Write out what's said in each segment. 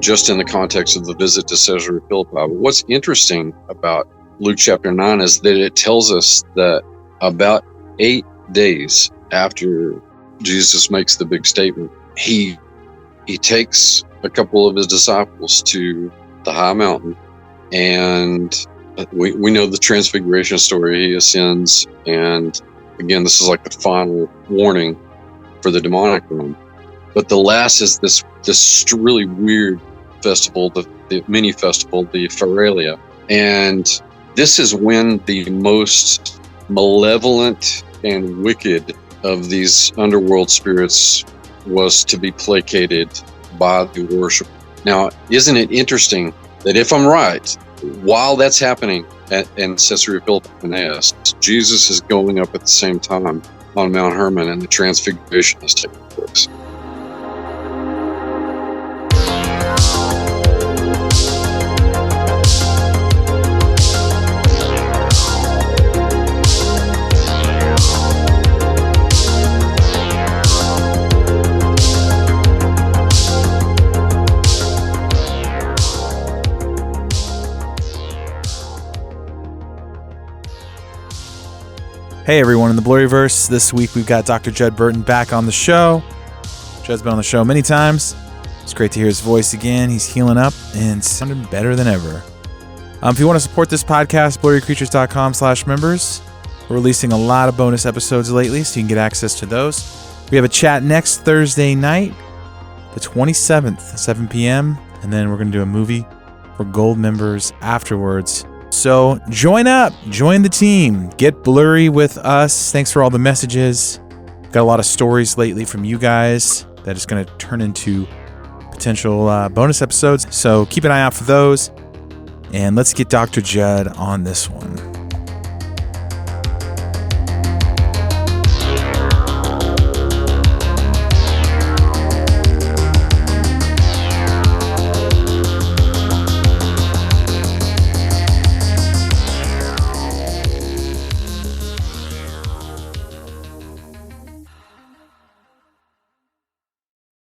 just in the context of the visit to Caesarea Philippi. But what's interesting about Luke chapter 9 is that it tells us that about 8 days after Jesus makes the big statement, he takes a couple of his disciples to the high mountain, and we know the Transfiguration story. He ascends, and again, this is like the final warning for the demonic realm. But the last is this really weird festival, the mini festival, the Ferālia. And this is when the most malevolent and wicked of these underworld spirits was to be placated by the worship. Now, isn't it interesting that if I'm right, while that's happening in Caesarea Philippi, Paneas, Jesus is going up at the same time on Mount Hermon, and the Transfiguration is taking place. Hey everyone, in the Blurryverse, this week we've got Dr. Judd Burton back on the show. Judd's been on the show many times. It's great to hear his voice again. He's healing up and sounding better than ever. If you want to support this podcast, blurrycreatures.com/members. We're releasing a lot of bonus episodes lately, so you can get access to those. We have a chat next Thursday night, the 27th, 7 p.m., and then we're going to do a movie for gold members afterwards. So join up, join the team, get blurry with us. Thanks for all the messages. Got a lot of stories lately from you guys that is going to turn into potential bonus episodes. So keep an eye out for those. And let's get Dr. Judd on this one.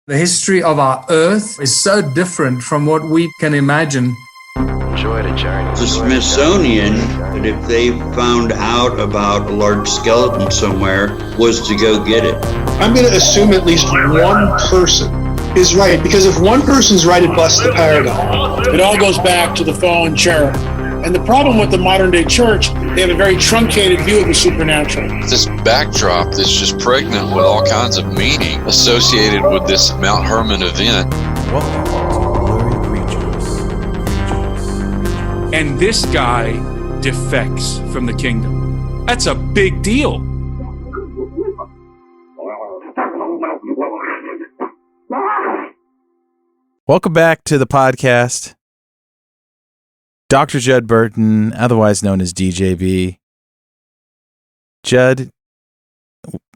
The history of our Earth is so different from what we can imagine. Enjoy the journey. The Smithsonian, and if they found out about a large skeleton somewhere, was to go get it. I'm going to assume at least one person is right, because if one person's right, it busts the paradigm. It all goes back to the fallen cherub. And the problem with the modern day church, they have a very truncated view of the supernatural. This backdrop that's just pregnant with all kinds of meaning associated with this Mount Hermon event. Welcome to Blurry Creatures. And this guy defects from the kingdom. That's a big deal. Welcome back to the podcast. Dr. Judd Burton, otherwise known as DJB. Judd,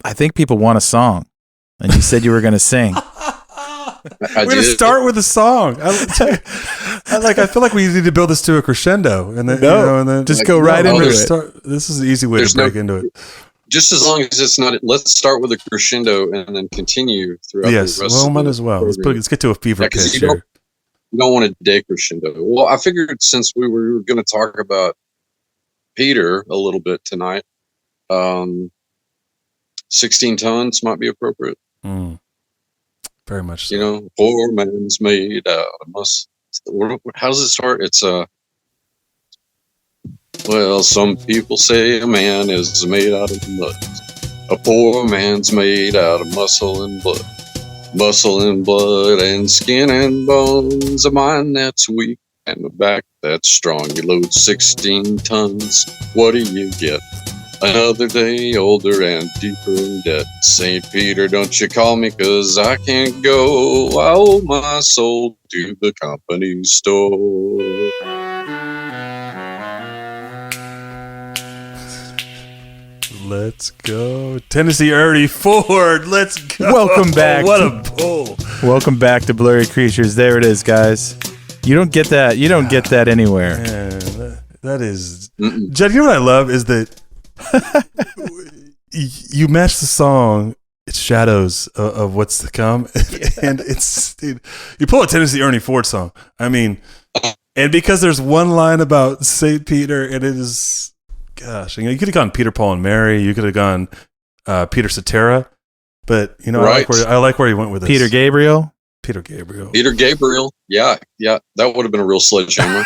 I think people want a song, and you said you were going to sing. We're going to start with a song. I feel like we need to build this to a crescendo, and then, and then just go right into it. This is an easy way to break into it. Just as long as it's not, let's start with a crescendo and then continue throughout the rest of the might as well. Let's get to a fever pitch here. You don't want a day crescendo. Well, I figured since we were going to talk about Peter a little bit tonight, 16 tons might be appropriate. Very much so. You know, poor man's made out of muscle. How does it start? It's well, some people say a man is made out of mud. A poor man's made out of muscle and blood. Muscle and blood and skin and bones, a mind that's weak and a back that's strong. You load 16 tons, what do you get? Another day older and deeper in debt. St. Peter, don't you call me, 'cause I can't go. I owe my soul to the company store. Let's go. Tennessee Ernie Ford. Let's go. Welcome back. What a pull. Welcome back to Blurry Creatures. There it is, guys. You don't get that. You don't get that anywhere. Man, that is... Judd, you know what I love is that you match the song shadows of what's to come. And it's, dude, you pull a Tennessee Ernie Ford song. I mean, and because there's one line about St. Peter, and it is, gosh, you could have gone Peter, Paul, and Mary. You could have gone Peter Cetera. But, right. I like where he went with this. Peter Gabriel. Yeah. That would have been a real sledgehammer.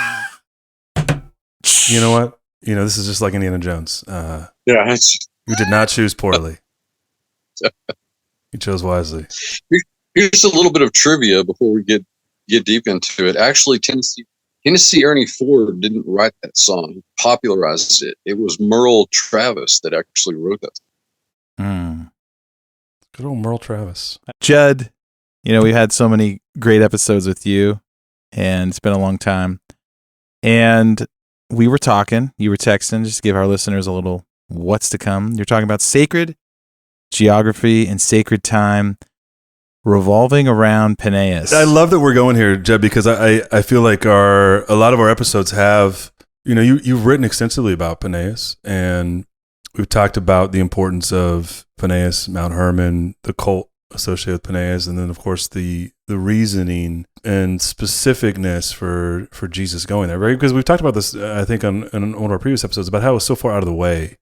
You know what? This is just like Indiana Jones. Yeah. You did not choose poorly. You chose wisely. Here's a little bit of trivia before we get deep into it. Actually, Tennessee Ernie Ford didn't write that song. He popularized it. It was Merle Travis that actually wrote that song. Good old Merle Travis. Judd, we've had so many great episodes with you, and it's been a long time. And we were talking, you were texting, just to give our listeners a little what's to come. You're talking about sacred geography and sacred time revolving around Paneas. I love that we're going here, Jeb, because I feel like a lot of our episodes have, you've written extensively about Paneas, and we've talked about the importance of Paneas, Mount Hermon, the cult associated with Paneas, and then of course the reasoning and specificness for Jesus going there, right? Because we've talked about this, I think, on one of our previous episodes about how it was so far out of the way.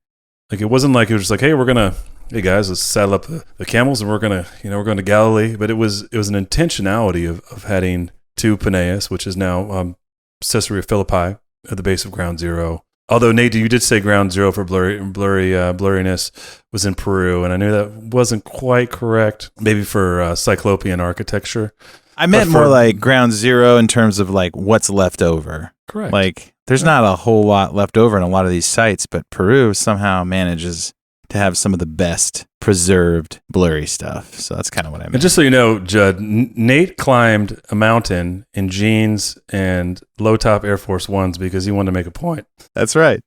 Like, it wasn't like it was just like, hey guys, let's saddle up the camels and we're going to Galilee. But it was an intentionality of heading to Paneas, which is now Caesarea Philippi at the base of Ground Zero. Although, Nate, you did say Ground Zero for blurriness was in Peru, and I knew that wasn't quite correct. Maybe for Cyclopean architecture. I meant more like Ground Zero in terms of like what's left over. Correct. Like, there's not a whole lot left over in a lot of these sites, but Peru somehow manages to have some of the best preserved blurry stuff. So that's kind of what I meant. And just so you know, Judd, Nate climbed a mountain in jeans and low-top Air Force Ones because he wanted to make a point. That's right.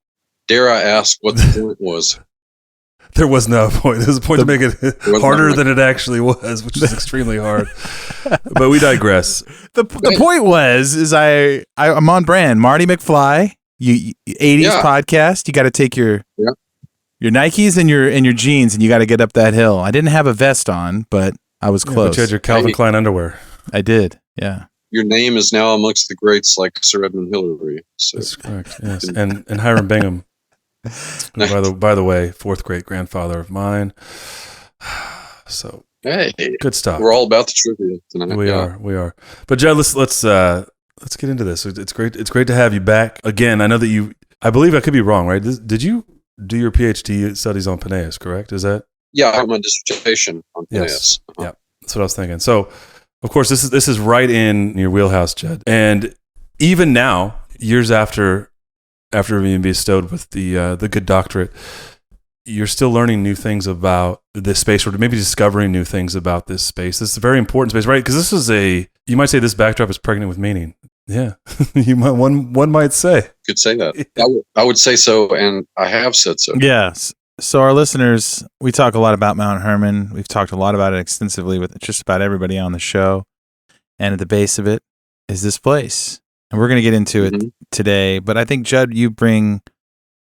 Dare I ask what the point was? There was no point. There was a point to make it harder than it actually was, which is extremely hard. But we digress. The point was, I'm on brand. Marty McFly, 80s podcast. You got to take your Nikes and your jeans, and you got to get up that hill. I didn't have a vest on, but I was close. But you had your Calvin Klein underwear. I did, yeah. Your name is now amongst the greats like Sir Edmund Hillary. So. That's correct, yes. And Hiram Bingham. By the way, fourth great grandfather of mine. So good stuff. We're all about the trivia tonight. We are. But Judd, let's get into this. It's great to have you back again. I know that I believe I could be wrong, right? Did you do your PhD studies on Paneas? Correct? Is that? Yeah, I have my dissertation on Paneas. Yes. Yeah, that's what I was thinking. So, of course, this is right in your wheelhouse, Judd. And even now, years after being bestowed with the good doctorate, you're still learning new things about this space, or maybe discovering new things about this space. This is a very important space, right? Because this is you might say this backdrop is pregnant with meaning. Yeah, one might say. Could say that. I would say so, and I have said so. Yes. So our listeners, we talk a lot about Mount Hermon. We've talked a lot about it extensively with just about everybody on the show. And at the base of it is this place. And we're going to get into it today. But I think, Judd, you bring,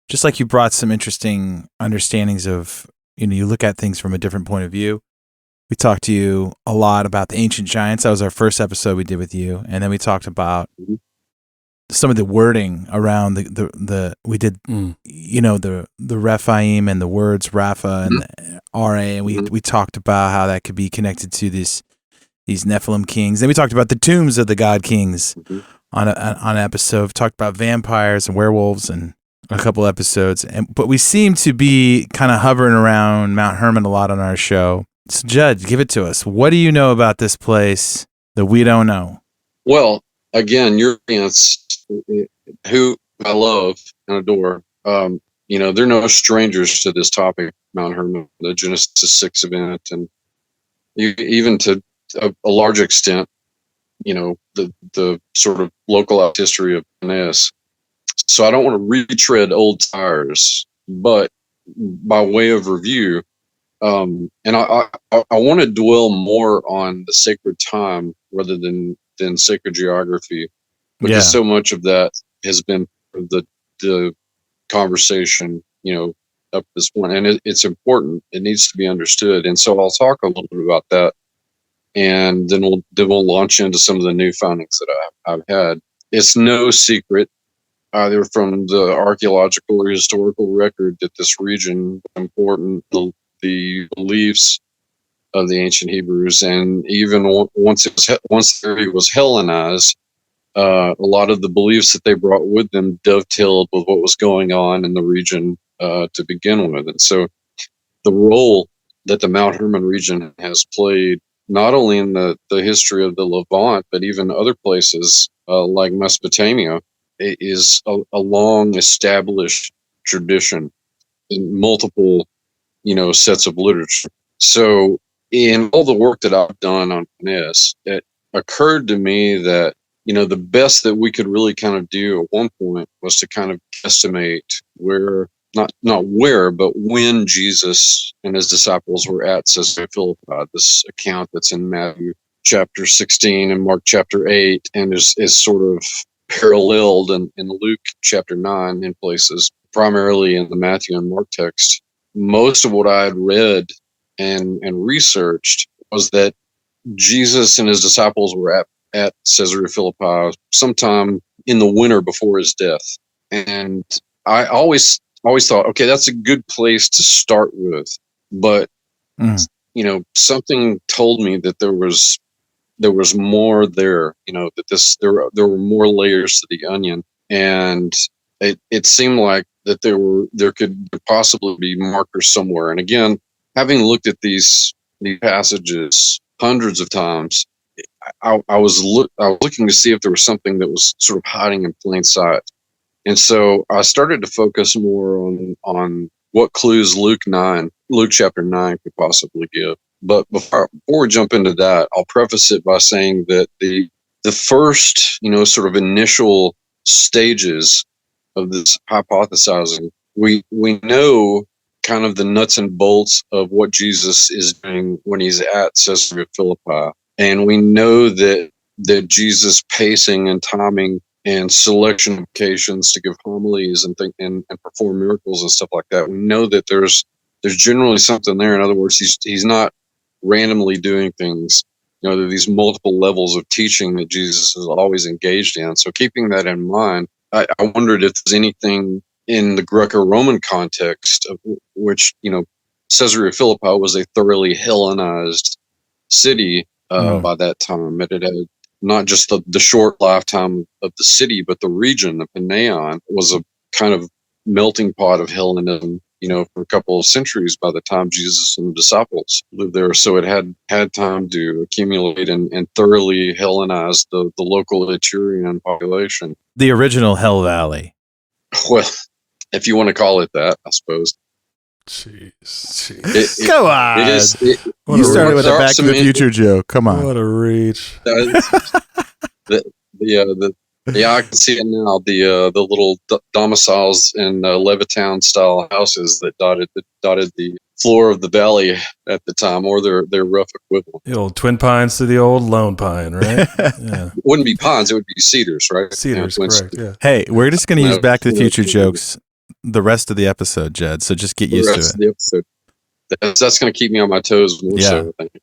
just like you brought some interesting understandings of, you look at things from a different point of view. We talked to you a lot about the ancient giants. That was our first episode we did with you. And then we talked about some of the wording around we did, the Rephaim and the words Rapha and the RA. And we talked about how that could be connected to these Nephilim kings. Then we talked about the tombs of the god kings on an episode. We talked about vampires and werewolves and a couple episodes. But we seem to be kind of hovering around Mount Hermon a lot on our show. So, Judd, give it to us. What do you know about this place that we don't know? Well, again, your audience, who I love and adore, they're no strangers to this topic, Mount Hermon, the Genesis 6 event, and even to a large extent, the sort of localized history of Panus. So I don't want to retread old tires, but by way of review, and I want to dwell more on the sacred time rather than sacred geography, because so much of that has been the conversation, up to this point, and it's important. It needs to be understood, and so I'll talk a little bit about that, and then we'll launch into some of the new findings that I've had. It's no secret, either from the archaeological or historical record, that this region is important. The beliefs of the ancient Hebrews, and even once the area was Hellenized, a lot of the beliefs that they brought with them dovetailed with what was going on in the region to begin with. And so the role that the Mount Hermon region has played, not only in the history of the Levant, but even other places like Mesopotamia, is a long established tradition in multiple, sets of literature. So in all the work that I've done on Paneas, it occurred to me that, the best that we could really kind of do at one point was to kind of estimate where, not where, but when Jesus and his disciples were at Caesarea Philippi. This account that's in Matthew chapter 16 and Mark chapter 8, and is sort of paralleled in Luke chapter 9 in places, primarily in the Matthew and Mark text. Most of what I had read and researched was that Jesus and his disciples were at Caesarea Philippi sometime in the winter before his death. And I always thought, okay, that's a good place to start with. But, something told me that there was more there, that there were more layers to the onion. And it seemed like that there could possibly be markers somewhere. And again, having looked at these passages hundreds of times, I was looking to see if there was something that was sort of hiding in plain sight. And so I started to focus more on what clues Luke chapter 9 could possibly give. But before we jump into that, I'll preface it by saying that the first, sort of initial stages of this hypothesizing, we know kind of the nuts and bolts of what Jesus is doing when he's at Caesarea Philippi. And we know that Jesus' pacing and timing and selection of occasions to give homilies and perform miracles and stuff like that, we know that there's generally something there. In other words, he's not randomly doing things. There are these multiple levels of teaching that Jesus is always engaged in. So keeping that in mind, I wondered if there's anything in the Greco-Roman context, of which, Caesarea Philippi was a thoroughly Hellenized city by that time. It had not just the short lifetime of the city, but the region of Paneas was a kind of melting pot of Hellenism, for a couple of centuries by the time Jesus and the disciples lived there. So it had time to accumulate and thoroughly Hellenize the local Etrurian population. The original Hell Valley. Well, if you want to call it that, I suppose. Jeez. Come on. You started with a Back to the Future joke. Come on. What a reach. I can see it now. The little domiciles and Levittown style houses that dotted the floor of the valley at the time, or their rough equivalent. The old Twin Pines to the old Lone Pine, right? Yeah. It wouldn't be pines; it would be cedars, right? Cedars, correct. Yeah. Hey, we're just going to use Back to the Future jokes the rest of the episode, Judd. So just get used to it. The episode. That's going to keep me on my toes more so, I think.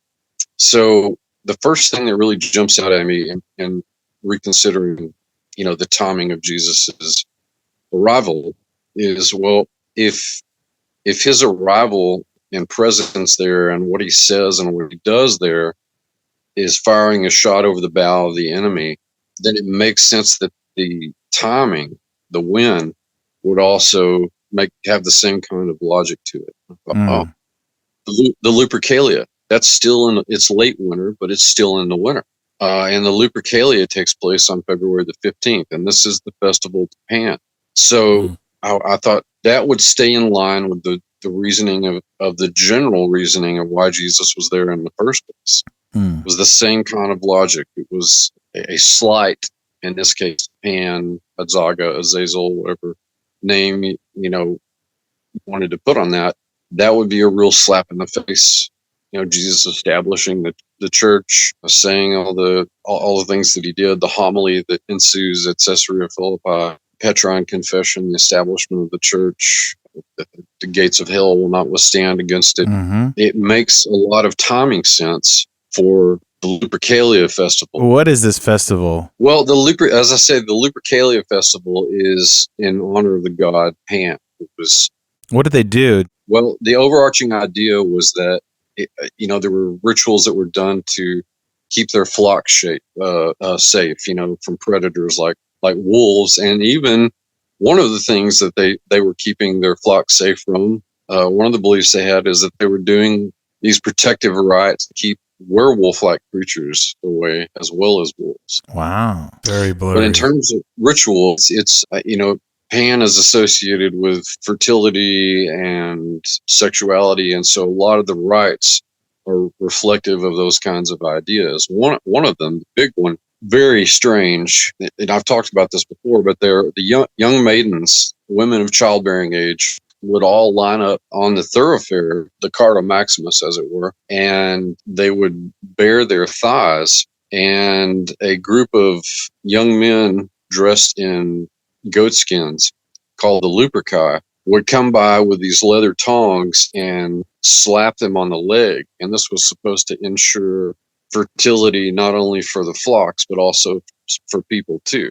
So the first thing that really jumps out at me in reconsidering, the timing of Jesus's arrival is, well, if his arrival and presence there and what he says and what he does there is firing a shot over the bow of the enemy, then it makes sense that the timing, the when, would also have the same kind of logic to it. The Lupercalia, that's still it's late winter, but it's still in the winter. And the Lupercalia takes place on February the 15th, and this is the festival of Pan. So I thought that would stay in line with the reasoning of the general reasoning of why Jesus was there in the first place. It was the same kind of logic. It was a slight, in this case, Pan, Adzaga, Azazel, whatever name you wanted to put on that. That would be a real slap in the face. Jesus establishing the church, saying all the things that he did, the homily that ensues at Caesarea Philippi, Petrine confession, the establishment of the church, The gates of hell will not withstand against it. It makes a lot of timing sense for the Lupercalia Festival. What is this festival? Well, as I said, the Lupercalia Festival is in honor of the god Pan. What did they do? Well, the overarching idea was that there were rituals that were done to keep their flock safe, from predators like wolves, and even one of the things that they were keeping their flock safe from. One of the beliefs they had is that they were doing these protective rites to keep werewolf-like creatures away, as well as wolves. Wow, very blurry. But in terms of rituals, it's Pan is associated with fertility and sexuality, and so a lot of the rites are reflective of those kinds of ideas. One of them, the big one, very strange, and I've talked about this before, but they're the young maidens, women of childbearing age, would all line up on the thoroughfare, the Carta Maximus, as it were, and they would bare their thighs, and a group of young men dressed in goat skins called the Lupercalia would come by with these leather tongs and slap them on the leg. And this was supposed to ensure fertility, not only for the flocks, but also for people too.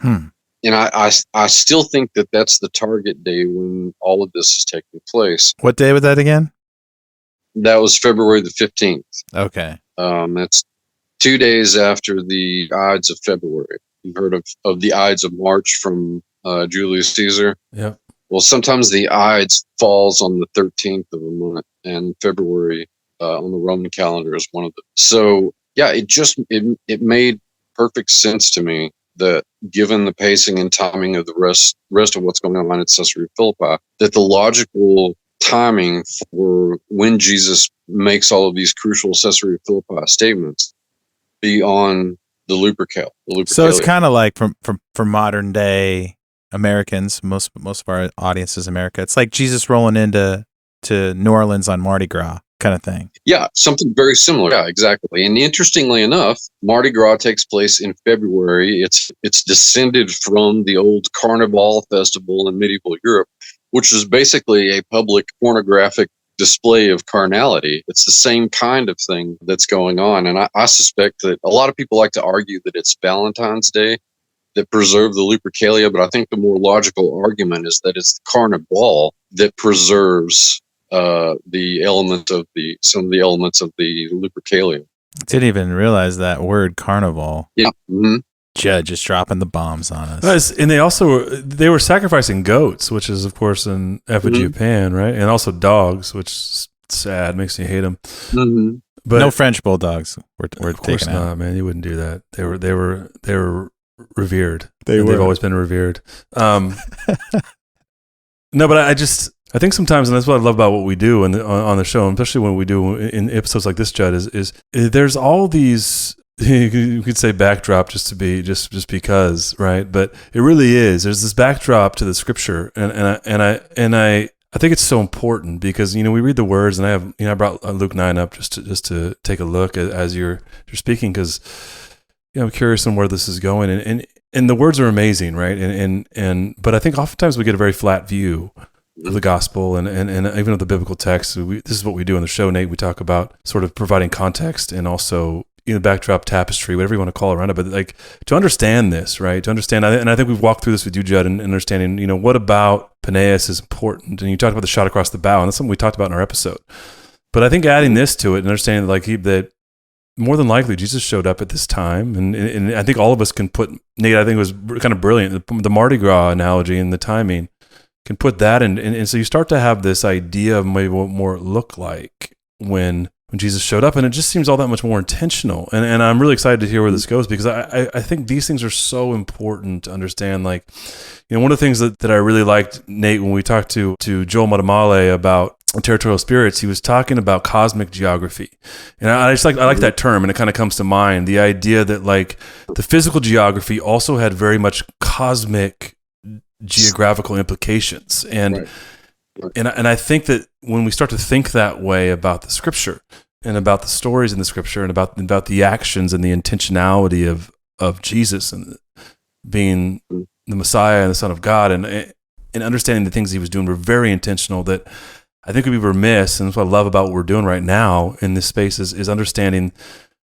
And I still think that that's the target day when all of this is taking place. What day was that again? That was February the 15th. Okay. That's 2 days after the Ides of February. You've heard of the Ides of March from Julius Caesar? Yeah. Well, sometimes the Ides falls on the 13th of a month, and February on the Roman calendar is one of them. So, yeah, it made perfect sense to me that given the pacing and timing of the rest of what's going on at Caesarea Philippi, that the logical timing for when Jesus makes all of these crucial Caesarea Philippi statements be on the Lupercalia. So it's kind of like for modern day Americans, most of our audience is America. It's like Jesus rolling into New Orleans on Mardi Gras kind of thing. Yeah, something very similar. Yeah, exactly. And interestingly enough, Mardi Gras takes place in February. It's descended from the old Carnival festival in medieval Europe, which is basically a public pornographic display of carnality. It's the same kind of thing that's going on. And I suspect that a lot of people like to argue that it's Valentine's Day that preserved the Lupercalia, but I think the more logical argument is that it's the Carnival that preserves some of the elements of the Lupercalia. I didn't even realize that word carnival. Yeah. Mm-hmm. Judd just dropping the bombs on us. And they were sacrificing goats, which is of course an effigy of Pan, right? And also dogs, which is sad, makes you hate them. Mm-hmm. But no French bulldogs were of course taken not, out. man. You wouldn't do that. They were revered. They've always been revered. No, but I think sometimes, and that's what I love about what we do on the show, and especially when we do in episodes like this, Judd, is there's all these, you could say backdrop just because, right? But it really is. There's this backdrop to the scripture, and I think it's so important because we read the words, and I brought Luke 9 up just to take a look as you're speaking, because I'm curious on where this is going, and the words are amazing, right? But I think oftentimes we get a very flat view of the gospel and even of the biblical text. This is what we do on the show, Nate. We talk about sort of providing context and also backdrop, tapestry, whatever you want to call it around it. But like to understand this, right? To understand, and I think we've walked through this with you, Judd, and understanding, what about Paneas is important. And you talked about the shot across the bow, and that's something we talked about in our episode. But I think adding this to it and understanding that more than likely Jesus showed up at this time, and I think all of us can put, Nate, I think it was kind of brilliant, the Mardi Gras analogy and the timing can put that in, and so you start to have this idea of maybe what more it looked like when Jesus showed up, and it just seems all that much more intentional. And I'm really excited to hear where this goes, because I think these things are so important to understand. Like, one of the things that I really liked, Nate, when we talked to Joel Matamale about territorial spirits, he was talking about cosmic geography, and I like that term, and it kind of comes to mind the idea that like the physical geography also had very much cosmic geographical implications, and I think that when we start to think that way about the scripture and about the stories in the scripture and about the actions and the intentionality of Jesus and being the Messiah and the Son of God, and and understanding the things he was doing were very intentional, that I think we'd be remiss, and that's what I love about what we're doing right now in this space is understanding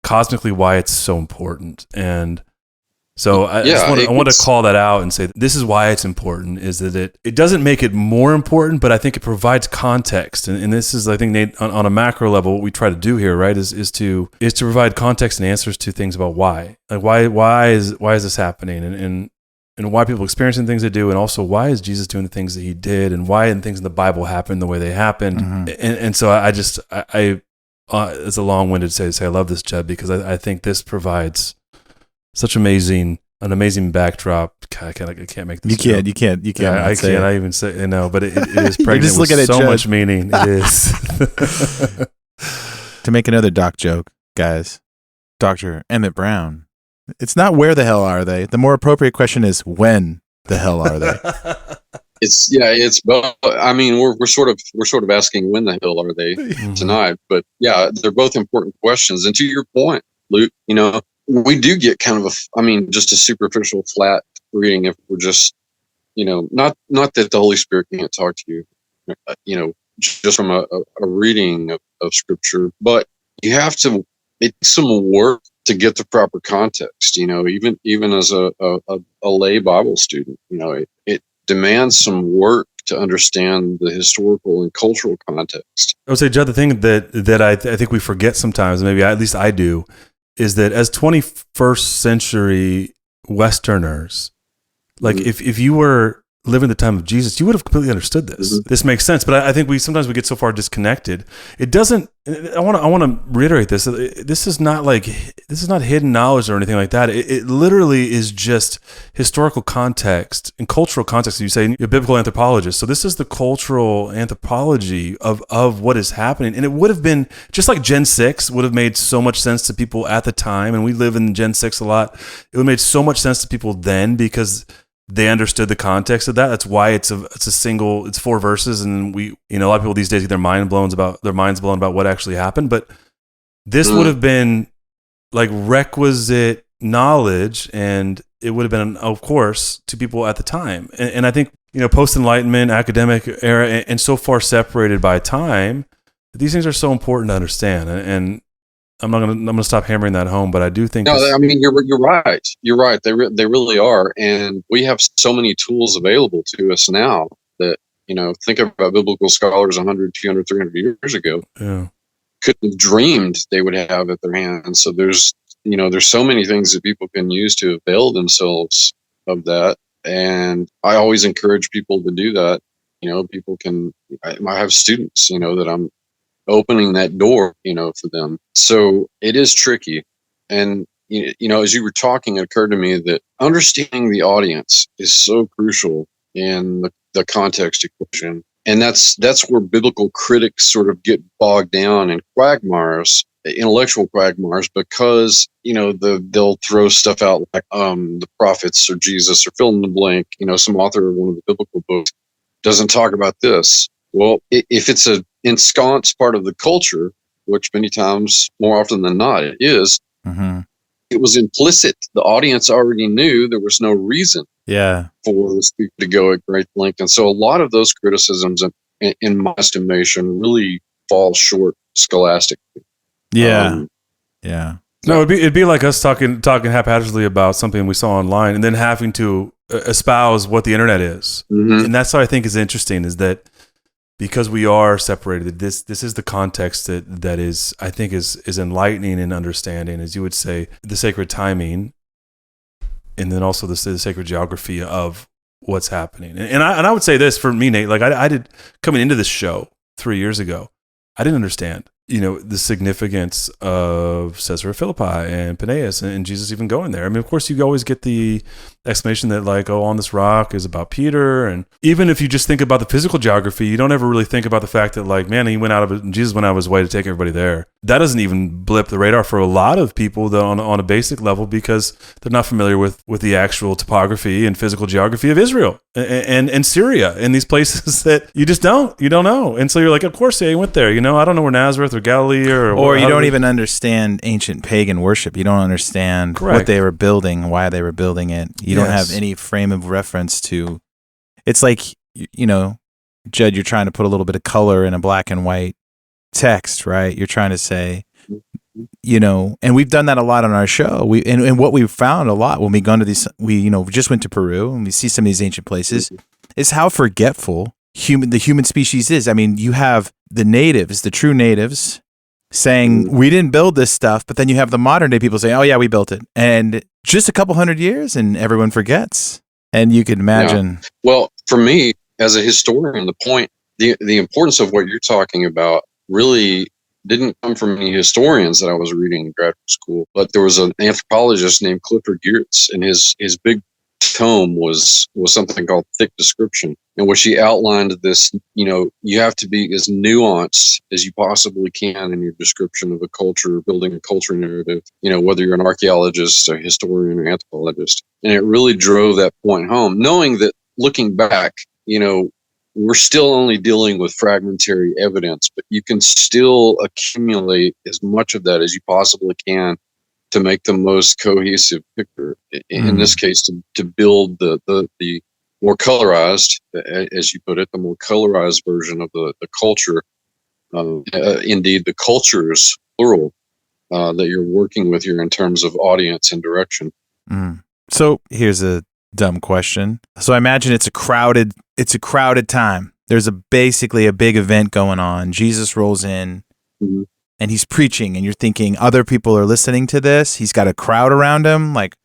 cosmically why it's so important. And so I want to call that out and say this is why it's important, is that it doesn't make it more important, but I think it provides context. And this is, I think, Nate, on a macro level, what we try to do here, right, is to provide context and answers to things about why. Like why is this happening, and why people are experiencing things they do, and also why is Jesus doing the things that he did, and why didn't things in the Bible happen the way they happened. Mm-hmm. And so I it's a long-winded to say I love this, Judd, because I think this provides such an amazing backdrop. God, I can't make this. You can't. Yeah, I can't. I even say but it is pregnant with so much meaning. It is. To make another doc joke, guys, Dr. Emmett Brown. It's not where the hell are they. The more appropriate question is when the hell are they? It's both. I mean, we're sort of asking when the hell are they tonight, but yeah, they're both important questions. And to your point, Luke, we do get kind of just a superficial flat reading if we're just, not that the Holy Spirit can't talk to you, just from a reading of Scripture, but you have to. It's some work to get the proper context, even as a lay Bible student, it demands some work to understand the historical and cultural context. I would say, Judd, the thing that I think we forget sometimes, maybe at least I do, is that as 21st century Westerners, like if you were living the time of Jesus, you would have completely understood this. Mm-hmm. This makes sense, but I think we sometimes get so far disconnected. It doesn't. I want to reiterate this. This is not hidden knowledge or anything like that. It literally is just historical context and cultural context. You say you're a biblical anthropologist, so this is the cultural anthropology of what is happening. And it would have been just like Gen 6 would have made so much sense to people at the time, and we live in Gen 6 a lot. It would have made so much sense to people then because they understood the context of that. That's why it's 4 verses, and a lot of people these days get their minds blown about what actually happened. But this would have been like requisite knowledge, and it would have been, of course, to people at the time. And I think post-Enlightenment, academic era, and so far separated by time, these things are so important to understand. And I'm gonna stop hammering that home, but I do think. No, I mean you're right. You're right. They really are, and we have so many tools available to us now that think about biblical scholars 100, 200, 300 years ago. Yeah. Couldn't have dreamed they would have at their hands. So there's so many things that people can use to avail themselves of that, and I always encourage people to do that. People can. I have students, that I'm opening that door, for them. So it is tricky. And, as you were talking, it occurred to me that understanding the audience is so crucial in the context equation. And that's where biblical critics sort of get bogged down in quagmires, intellectual quagmires, because, they'll throw stuff out like the prophets or Jesus or fill in the blank, some author of one of the biblical books doesn't talk about this. Well, if it's an ensconced part of the culture, which many times, more often than not, it is, it was implicit. The audience already knew there was no reason for the speaker to go at great length. And so a lot of those criticisms, in my estimation, really fall short scholastically. Yeah. No, it'd be like us talking haphazardly about something we saw online and then having to espouse what the internet is. Mm-hmm. And that's what I think is interesting, is that because we are separated, this is the context that is, I think, is enlightening and understanding, as you would say, the sacred timing, and then also the sacred geography of what's happening. And I would say this for me, Nate, like I did coming into this show 3 years ago, I didn't understand, the significance of Caesarea Philippi and Paneas and Jesus even going there. I mean, of course, you always get the explanation that like, on this rock is about Peter. And even if you just think about the physical geography, you don't ever really think about the fact that like, man, Jesus went out of his way to take everybody there. That doesn't even blip the radar for a lot of people on a basic level, because they're not familiar with the actual topography and physical geography of Israel and Syria and these places that you don't know. And so you're like, of course they went there. I don't know where Nazareth or Galilee or you don't even understand ancient pagan worship. You don't understand what they were building, why they were building it. You don't have any frame of reference to. It's like you know, Judd, you're trying to put a little bit of color in a black and white text, right? You're trying to say, you know, and we've done that a lot on our show. And what we've found a lot when we go to these, we just went to Peru and we see some of these ancient places, is how forgetful the human species is. I mean, you have the natives, the true natives, saying we didn't build this stuff, but then you have the modern day people saying, oh yeah, we built it, and just a couple hundred years and everyone forgets. And you can imagine. Yeah. Well, for me as a historian, the importance of what you're talking about really didn't come from any historians that I was reading in graduate school, but there was an anthropologist named Clifford Geertz, and his big tome was something called Thick Description, in which he outlined this, you have to be as nuanced as you possibly can in your description of a culture, building a culture narrative, whether you're an archaeologist, a historian, or anthropologist. And it really drove that point home, knowing that looking back, we're still only dealing with fragmentary evidence, but you can still accumulate as much of that as you possibly can to make the most cohesive picture. In this case, to build the more colorized, as you put it, the more colorized version of the culture, indeed the cultures, plural, that you're working with here in terms of audience and direction. So here's a dumb question. So I imagine it's a crowded time. There's basically a big event going on. Jesus rolls in and he's preaching, and you're thinking other people are listening to this. He's got a crowd around him. Like,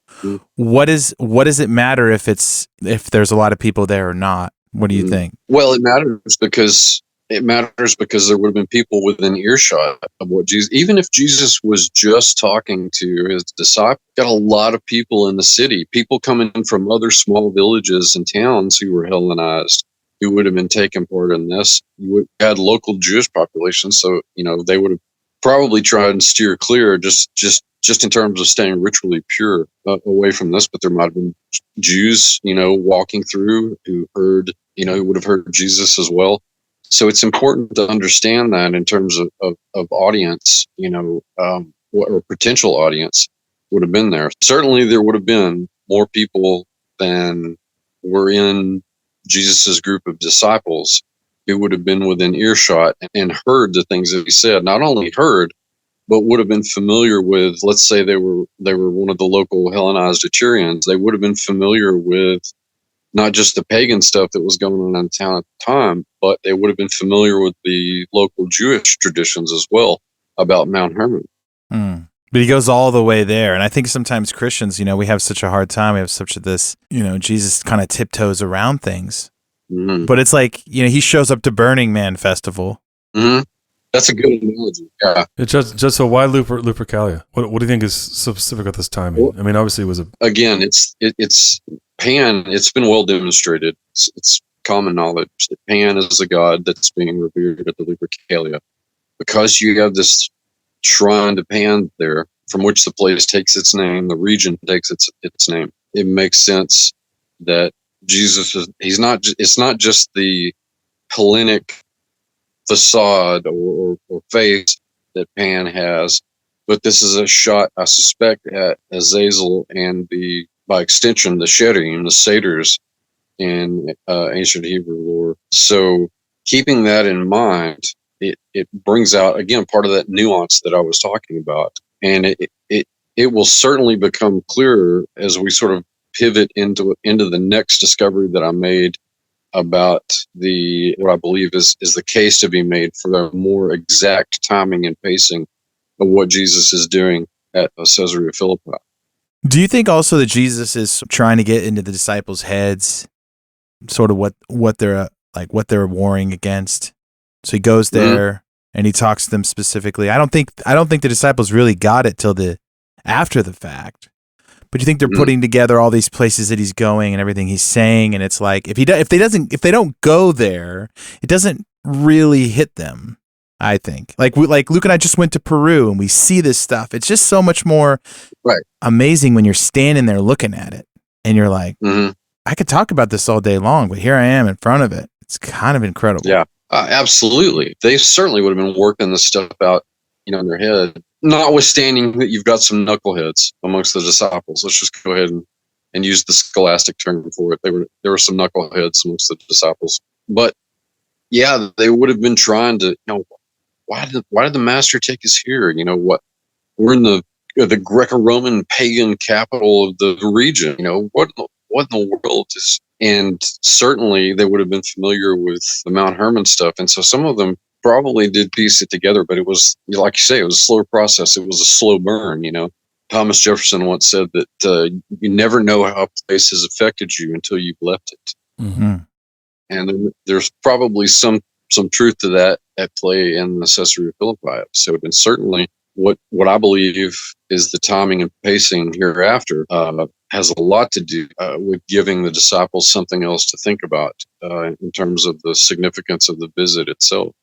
what does it matter if there's a lot of people there or not? What do you think? Well, it matters because there would have been people within earshot of what Jesus, even if Jesus was just talking to his disciples, got a lot of people in the city, people coming in from other small villages and towns who were Hellenized, who would have been taking part in this. You had local Jewish population, so they would have probably tried and steer clear just in terms of staying ritually pure away from this. But there might have been Jews, walking through who heard, who would have heard Jesus as well. So it's important to understand that in terms of audience, or potential audience would have been there. Certainly there would have been more people than were in Jesus's group of disciples who would have been within earshot and heard the things that he said. Not only heard, but would have been familiar with, let's say they were one of the local Hellenized Etrurians. They would have been familiar with not just the pagan stuff that was going on in town at the time, but they would have been familiar with the local Jewish traditions as well about Mount Hermon. But he goes all the way there. And I think sometimes Christians, we have such a hard time. We have such this, Jesus kind of tiptoes around things. But it's like, he shows up to Burning Man Festival. That's a good analogy. Yeah. Just so why Lupercalia? What do you think is so specific about this timing? Well, I mean, obviously it was again, it's Pan. It's been well demonstrated. It's common knowledge that Pan is a god that's being revered at the Lupercalia, because you have this shrine to Pan there, from which the place takes its name. The region takes its name. It makes sense that Jesus it's not just the Hellenic facade or face that Pan has, but this is a shot, I suspect, at Azazel and by extension, the Shedim, the satyrs in ancient Hebrew lore. So keeping that in mind, it brings out, again, part of that nuance that I was talking about. And it will certainly become clearer as we sort of pivot into the next discovery that I made about what I believe is the case to be made for the more exact timing and pacing of what Jesus is doing at Caesarea Philippi. Do you think also that Jesus is trying to get into the disciples' heads, sort of what they're warring against? So he goes there and he talks to them specifically. I don't think the disciples really got it till after the fact. But you think they're putting together all these places that he's going and everything he's saying, and it's like if they don't go there, it doesn't really hit them. I think like Luke and I just went to Peru and we see this stuff. It's just so much more amazing when you're standing there looking at it and you're like, I could talk about this all day long, but here I am in front of it. It's kind of incredible. Yeah, absolutely. They certainly would have been working this stuff out, in their head. Notwithstanding that you've got some knuckleheads amongst the disciples. Let's just go ahead and and use the scholastic term for it. There were some knuckleheads amongst the disciples, but yeah, they would have been trying to, why did the master take us here? We're in the Greco-Roman pagan capital of the region. What in the world is? And certainly they would have been familiar with the Mount Hermon stuff, and so some of them probably did piece it together. But it was, like you say, it was a slow process. It was a slow burn. Thomas Jefferson once said that you never know how a place has affected you until you've left it. Mm-hmm. And there's probably some truth to that at play in the Caesarea Philippi episode. And certainly what I believe is the timing and pacing hereafter has a lot to do with giving the disciples something else to think about in terms of the significance of the visit itself.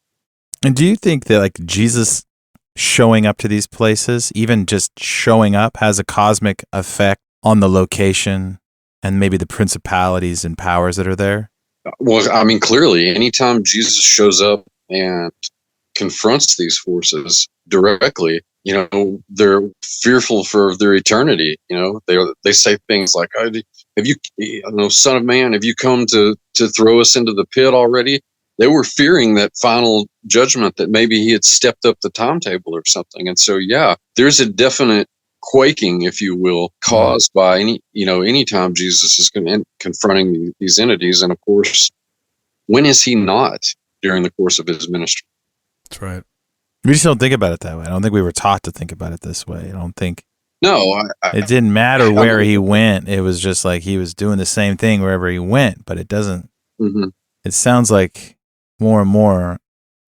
And do you think that like Jesus showing up to these places, even just showing up, has a cosmic effect on the location and maybe the principalities and powers that are there? Well, I mean, clearly, anytime Jesus shows up and confronts these forces directly, they're fearful for their eternity. They say things like, "Have you, Son of Man, have you come to throw us into the pit already?" They were fearing that final judgment, that maybe he had stepped up the timetable or something. And so, yeah, there's a definite quaking, if you will, caused by anytime Jesus is confronting these entities. And of course, when is he not during the course of his ministry? That's right. We just don't think about it that way. I don't think we were taught to think about it this way. I don't think. No, it didn't matter where he went. It was just like he was doing the same thing wherever he went, but it doesn't. Mm-hmm. It sounds like more and more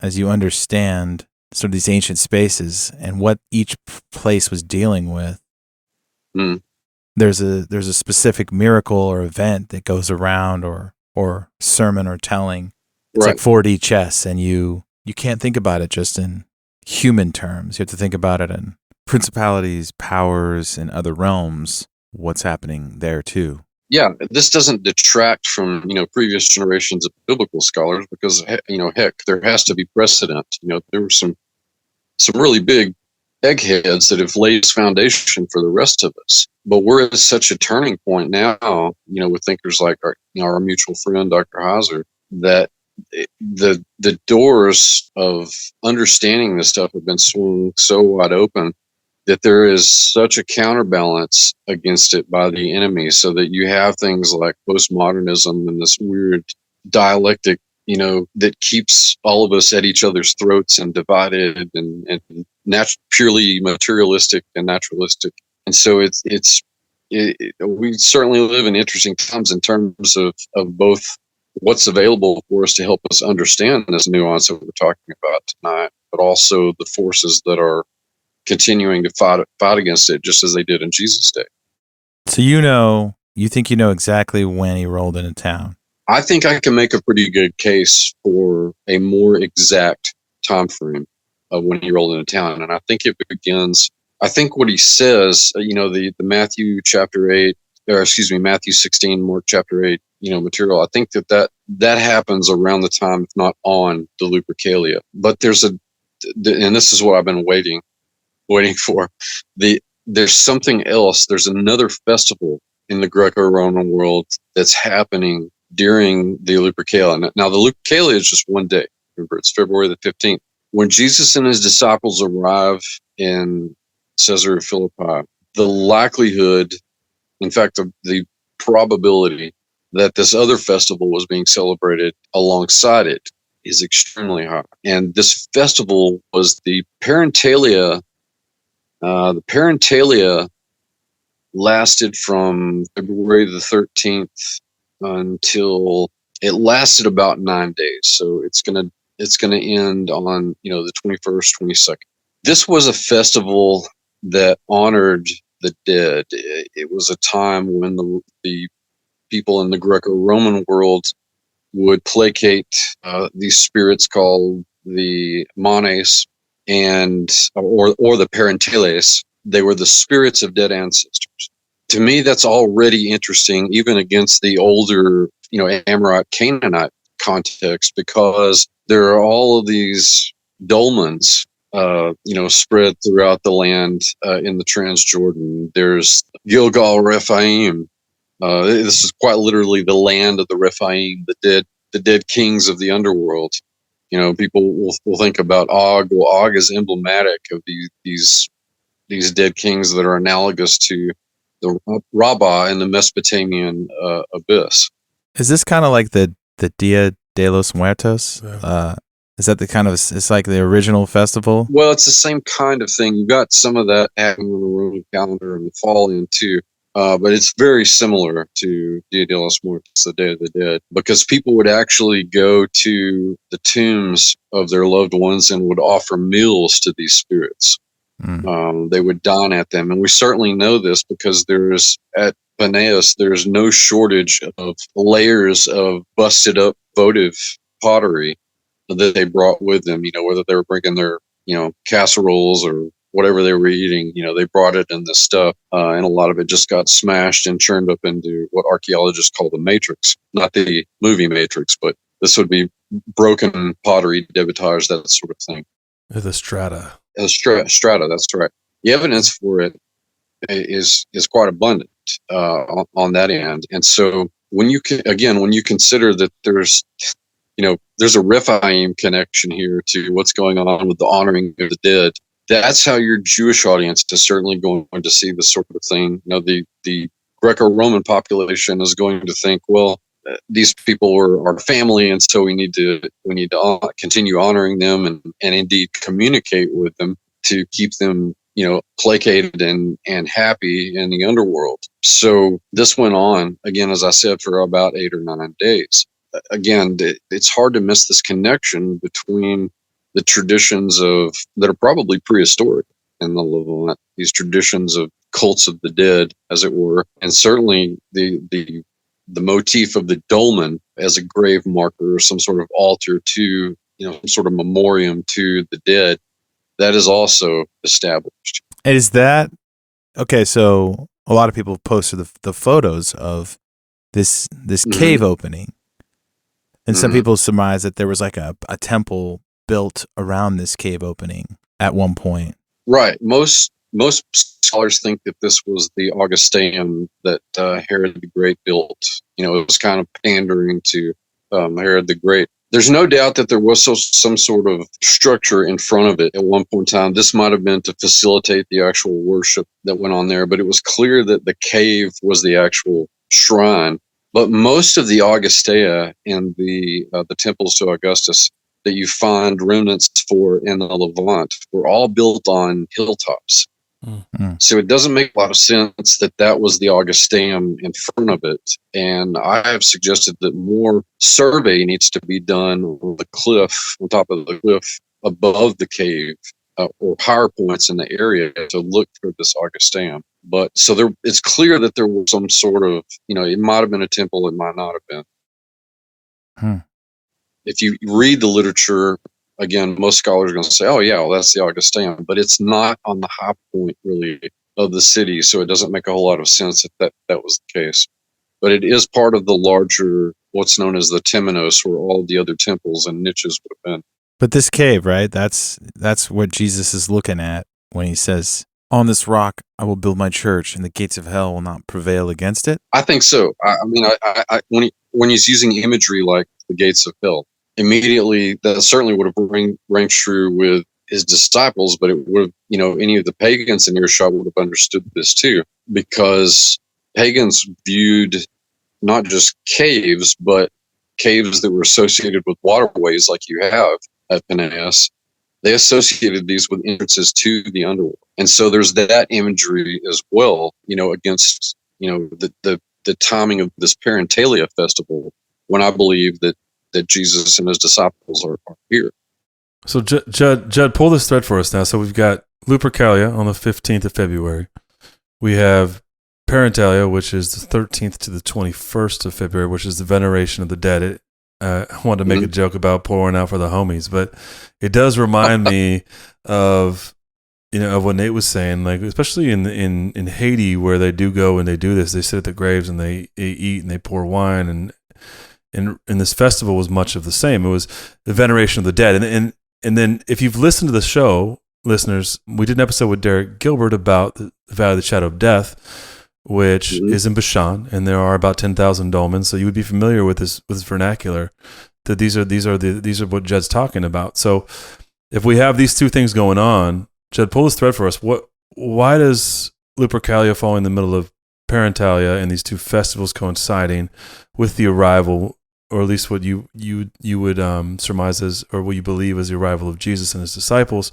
as you understand sort of these ancient spaces and what each place was dealing with. Mm. There's a specific miracle or event that goes around, or sermon or telling. It's right. like 4D chess, and you can't think about it just in human terms. You have to think about it in principalities, powers, and other realms. What's happening there too? Yeah, this doesn't detract from previous generations of biblical scholars, because heck, there has to be precedent. There were some really big eggheads that have laid this foundation for the rest of us. But we're at such a turning point now, with thinkers like our mutual friend Dr. Heiser, that the doors of understanding this stuff have been swung so wide open that there is such a counterbalance against it by the enemy, so that you have things like postmodernism and this weird dialectic, that keeps all of us at each other's throats and divided and purely materialistic and naturalistic. And so we certainly live in interesting times in terms of both what's available for us to help us understand this nuance that we're talking about tonight, but also the forces that are continuing to fight against it, just as they did in Jesus' day. So you think exactly when he rolled into town? I think I can make a pretty good case for a more exact time frame of when he rolled into town, and I think it begins. I think what he says, the Matthew chapter 8, or excuse me, Matthew 16, Mark chapter 8, material. I think that happens around the time, if not on, the Lupercalia. But and this is what I've been waiting for. There's something else. There's another festival in the Greco-Roman world that's happening during the Lupercalia. Now, the Lupercalia is just one day. Remember, it's February the 15th. When Jesus and his disciples arrive in Caesarea Philippi, the likelihood, in fact, the probability that this other festival was being celebrated alongside it is extremely high. And this festival was the Parentalia. The Parentalia lasted from February the 13th until it lasted about 9 days. So it's gonna end on the 21st, 22nd. This was a festival that honored the dead. It was a time when the people in the Greco-Roman world would placate these spirits called the Manes or the Parentales. They were the spirits of dead ancestors. To me, that's already interesting, even against the older, Amorite Canaanite context, because there are all of these dolmens, spread throughout the land in the Transjordan. There's Gilgal Rephaim This is quite literally the land of the Rephaim, the dead kings of the underworld. People will think about Og. Well, Og is emblematic of these dead kings that are analogous to the Rabbah in the Mesopotamian abyss. Is this kind of like the Dia de los Muertos? Yeah. Is that it's like the original festival? Well, it's the same kind of thing. You've got some of that happening on the Roman calendar and the fall in too. But it's very similar to Dia de los Muertos, the Day of the Dead, because people would actually go to the tombs of their loved ones and would offer meals to these spirits. They would dine at them. And we certainly know this because at Paneas, there's no shortage of layers of busted up votive pottery that they brought with them, whether they were bringing their, casseroles or whatever they were eating, they brought it in this stuff. And a lot of it just got smashed and churned up into what archaeologists call the matrix, not the movie Matrix, but this would be broken pottery, debitage, that sort of thing. The strata. Strata, that's right. The evidence for it is quite abundant on that end. And so when you consider that there's a Rephaim connection here to what's going on with the honoring of the dead, that's how your Jewish audience is certainly going to see this sort of thing. The Greco-Roman population is going to think, well, these people are our family, and so we need to continue honoring them and indeed communicate with them to keep them, placated and happy in the underworld. So this went on again, as I said, for about 8 or 9 days. Again, it's hard to miss this connection between the traditions that are probably prehistoric in the Levant, these traditions of cults of the dead, as it were, and certainly the motif of the dolmen as a grave marker or some sort of altar to, some sort of memoriam to the dead, that is also established. And is that okay? So a lot of people posted the photos of this cave opening, and some people surmise that there was like a temple built around this cave opening at one point. Right. Most scholars think that this was the Augusteum that Herod the Great built. It was kind of pandering to Herod the Great. There's no doubt that there was some sort of structure in front of it at one point in time. This might have been to facilitate the actual worship that went on there, but it was clear that the cave was the actual shrine. But most of the Augusteia and the temples to Augustus that you find remnants for in the Levant were all built on hilltops. Mm-hmm. So it doesn't make a lot of sense that was the Augusteum in front of it. And I have suggested that more survey needs to be done on the cliff, on top of the cliff above the cave, or higher points in the area to look for this Augusteum. But so it's clear that there was some sort of, it might have been a temple, it might not have been. If you read the literature, again, most scholars are going to say, oh, yeah, well, that's the Augusteum, but it's not on the high point, really, of the city, so it doesn't make a whole lot of sense if that was the case. But it is part of the larger, what's known as the Temenos, where all the other temples and niches would have been. But this cave, right, that's what Jesus is looking at when he says, on this rock I will build my church, and the gates of hell will not prevail against it? I think so. When he's using imagery like the gates of hell, immediately that certainly would have rang true with his disciples, but it would have, any of the pagans in earshot would have understood this too, because pagans viewed not just caves, but caves that were associated with waterways like you have at Paneas. They associated these with entrances to the underworld. And so there's that imagery as well, against, the timing of this Parentalia festival, when I believe that Jesus and his disciples are here. So Judd, pull this thread for us now. So we've got Lupercalia on the 15th of February. We have Parentalia, which is the 13th to the 21st of February, which is the veneration of the dead. I wanted to make a joke about pouring out for the homies, but it does remind me of what Nate was saying, like especially in Haiti, where they do go and they do this. They sit at the graves and they eat and they pour wine, and this festival was much of the same. It was the veneration of the dead, and then if you've listened to the show, listeners, we did an episode with Derek Gilbert about the Valley of the Shadow of Death, which is in Bashan, and there are about 10,000 dolmens. So you would be familiar with this vernacular. That these are what Judd's talking about. So if we have these two things going on, Judd, pull this thread for us. Why does Lupercalia fall in the middle of Parentalia and these two festivals coinciding with the arrival, or at least what you would surmise as, or what you believe as the arrival of Jesus and his disciples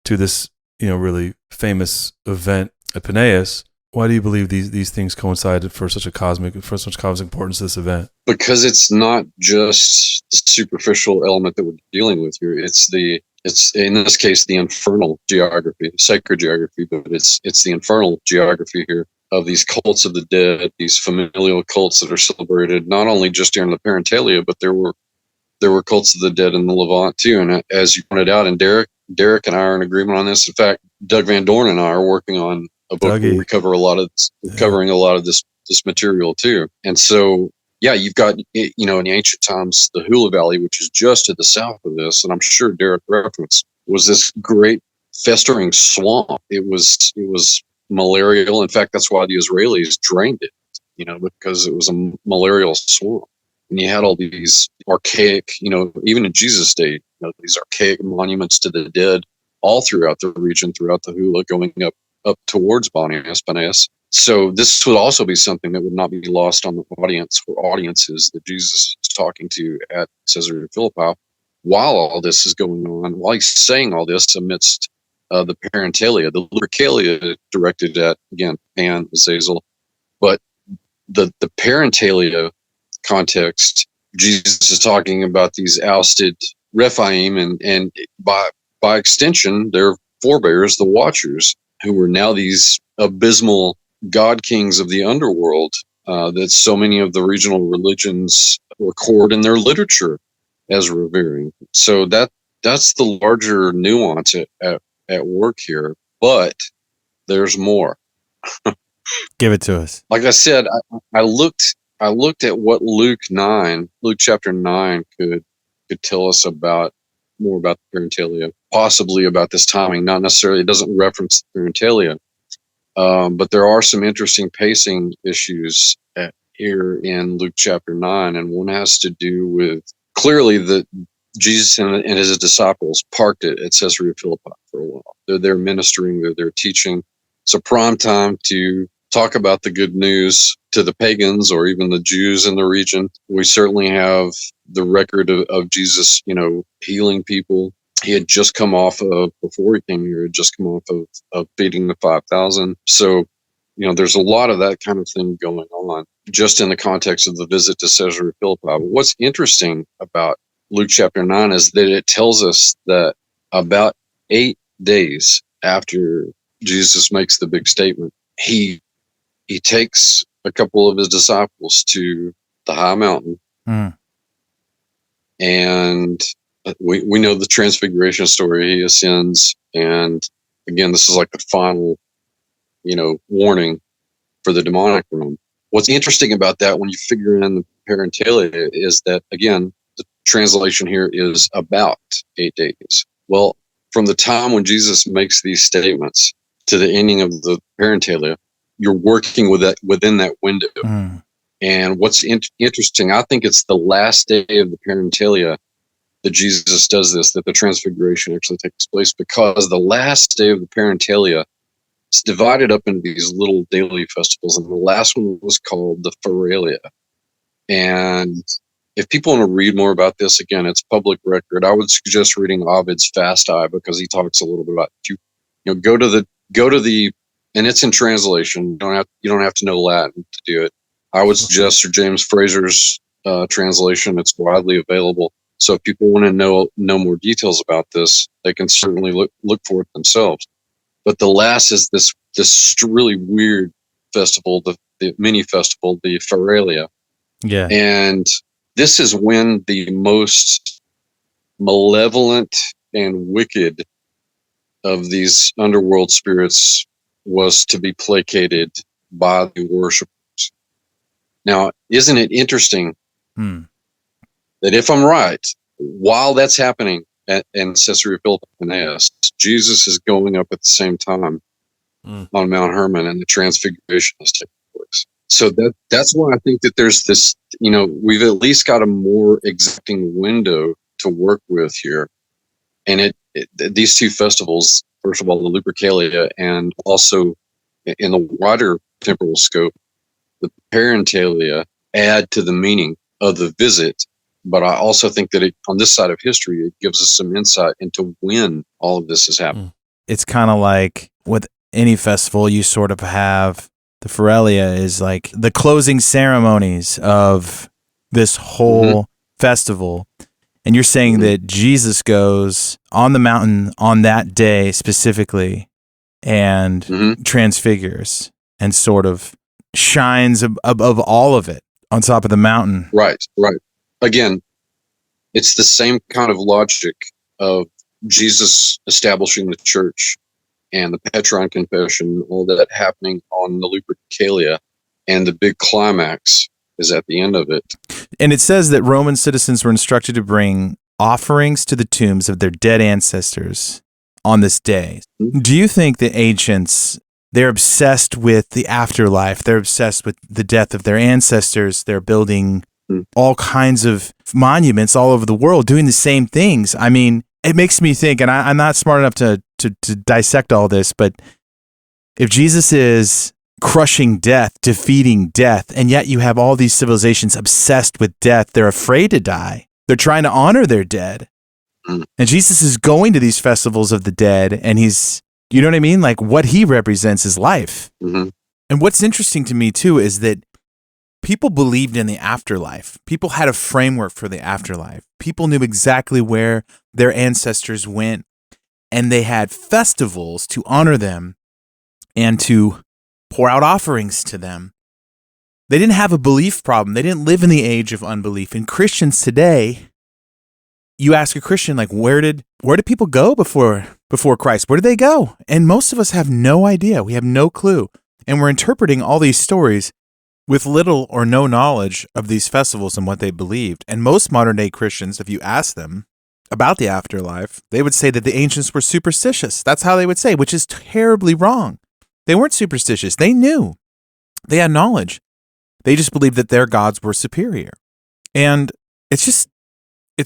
to this, really famous event at Paneas? Why do you believe these things coincided for such cosmic importance to this event? Because it's not just the superficial element that we're dealing with here. It's in this case the infernal geography, sacred geography, but it's the infernal geography here of these cults of the dead, these familial cults that are celebrated not only just during the Parentalia, but there were cults of the dead in the Levant too. And as you pointed out, and Derek and I are in agreement on this. In fact, Doug Van Dorn and I are working on a book where we cover covering a lot of this material too. And so, yeah, you've got, in the ancient times, the Hula Valley, which is just to the south of this, and I'm sure Derek referenced, was this great festering swamp. It was malarial. In fact, that's why the Israelis drained it, because it was a malarial swamp. And you had all these archaic, even in Jesus' day, these archaic monuments to the dead all throughout the region, throughout the Hula, going up towards Paneas. So this would also be something that would not be lost on the audience or audiences that Jesus is talking to at Caesarea Philippi while all this is going on, while he's saying all this amidst the Parentalia, the Lupercalia directed at, again, Pan, Azazel. But the Parentalia context, Jesus is talking about these ousted Rephaim and by extension, their forebears, the Watchers, who were now these abysmal god kings of the underworld that so many of the regional religions record in their literature as revering. So that's the larger nuance at work here. But there's more. Give it to us. Like I said, I looked at what Luke chapter 9 could tell us more about the Parentalia, possibly about this timing. Not necessarily, it doesn't reference the Parentalia, but there are some interesting pacing issues here in Luke chapter 9, and one has to do with clearly that Jesus and his disciples parked it at Caesarea Philippi for a while. They're there ministering, they're there teaching. It's a prime time to talk about the good news to the pagans or even the Jews in the region. We certainly have the record of Jesus, healing people. He had just come off of, before he came here, of feeding the 5,000. So, there's a lot of that kind of thing going on just in the context of the visit to Caesarea Philippi. But what's interesting about Luke chapter 9 is that it tells us that about 8 days after Jesus makes the big statement, he takes a couple of his disciples to the high mountain. And we know the Transfiguration story. He ascends, and again, this is like the final, warning for the demonic realm. What's interesting about that, when you figure in the Parentalia, is that, again, the translation here is about 8 days. Well, from the time when Jesus makes these statements to the ending of the Parentalia, you're working within that window. And what's interesting, I think it's the last day of the Parentalia that Jesus does this, that the Transfiguration actually takes place, because the last day of the Parentalia is divided up into these little daily festivals, and the last one was called the Ferālia. And if people want to read more about this, again, it's public record. I would suggest reading Ovid's Fast Eye, because he talks a little bit about go to the and it's in translation. You don't have to know Latin to do it. I would suggest Sir James Fraser's translation. It's widely available. So if people want to know more details about this, they can certainly look for it themselves. But the last is this really weird festival, the mini festival, the Ferālia. Yeah. And this is when the most malevolent and wicked of these underworld spirits was to be placated by the worshipers. Now, isn't it interesting that if I'm right, while that's happening in Caesarea Philippi, Jesus is going up at the same time on Mount Hermon, and the Transfiguration is taking place. So that's why I think that there's this, we've at least got a more exacting window to work with here. And these two festivals, first of all, the Lupercalia, and also in the wider temporal scope, the Parentalia, add to the meaning of the visit. But I also think that on this side of history, it gives us some insight into when all of this has happened. It's kind of like with any festival, you sort of have the Ferālia is like the closing ceremonies of this whole festival. And you're saying that Jesus goes on the mountain on that day specifically and transfigures and sort of shines above all of it on top of the mountain. Right. Again, it's the same kind of logic of Jesus establishing the church and the Petron Confession, all that happening on the Lupercalia, and the big climax is at the end of it. And it says that Roman citizens were instructed to bring offerings to the tombs of their dead ancestors on this day. Do you think the ancients, they're obsessed with the afterlife? They're obsessed with the death of their ancestors. They're building all kinds of monuments all over the world doing the same things. I mean, it makes me think, and I'm not smart enough to dissect all this, but if Jesus is crushing death, defeating death, and yet you have all these civilizations obsessed with death, they're afraid to die. They're trying to honor their dead. And Jesus is going to these festivals of the dead, and he's, you know what I mean? Like what he represents is life. And what's interesting to me too is that people believed in the afterlife. People had a framework for the afterlife. People knew exactly where their ancestors went, and they had festivals to honor them and to pour out offerings to them. They didn't have a belief problem. They didn't live in the age of unbelief. And Christians today, you ask a Christian, like, where did people go before Christ? Where did they go? And most of us have no idea. We have no clue. And we're interpreting all these stories with little or no knowledge of these festivals and what they believed. And most modern day Christians, if you ask them about the afterlife, they would say that the ancients were superstitious. That's how they would say, which is terribly wrong. They weren't superstitious. They knew. They had knowledge. They just believed that their gods were superior. And it's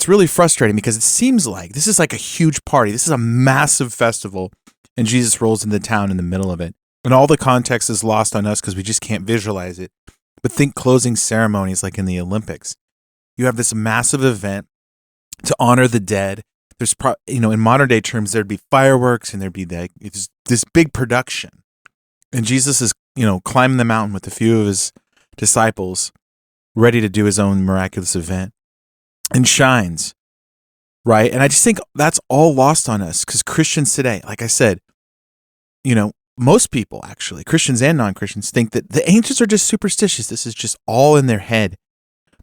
really frustrating because it seems like this is like a huge party. This is a massive festival, and Jesus rolls into town in the middle of it. And all the context is lost on us because we just can't visualize it. But think closing ceremonies like in the Olympics. You have this massive event to honor the dead. There's, in modern day terms, there'd be fireworks and there'd be this big production. And Jesus is, climbing the mountain with a few of his disciples, ready to do his own miraculous event, and shines, right? And I just think that's all lost on us because Christians today, like I said, most people actually, Christians and non-Christians, think that the ancients are just superstitious. This is just all in their head.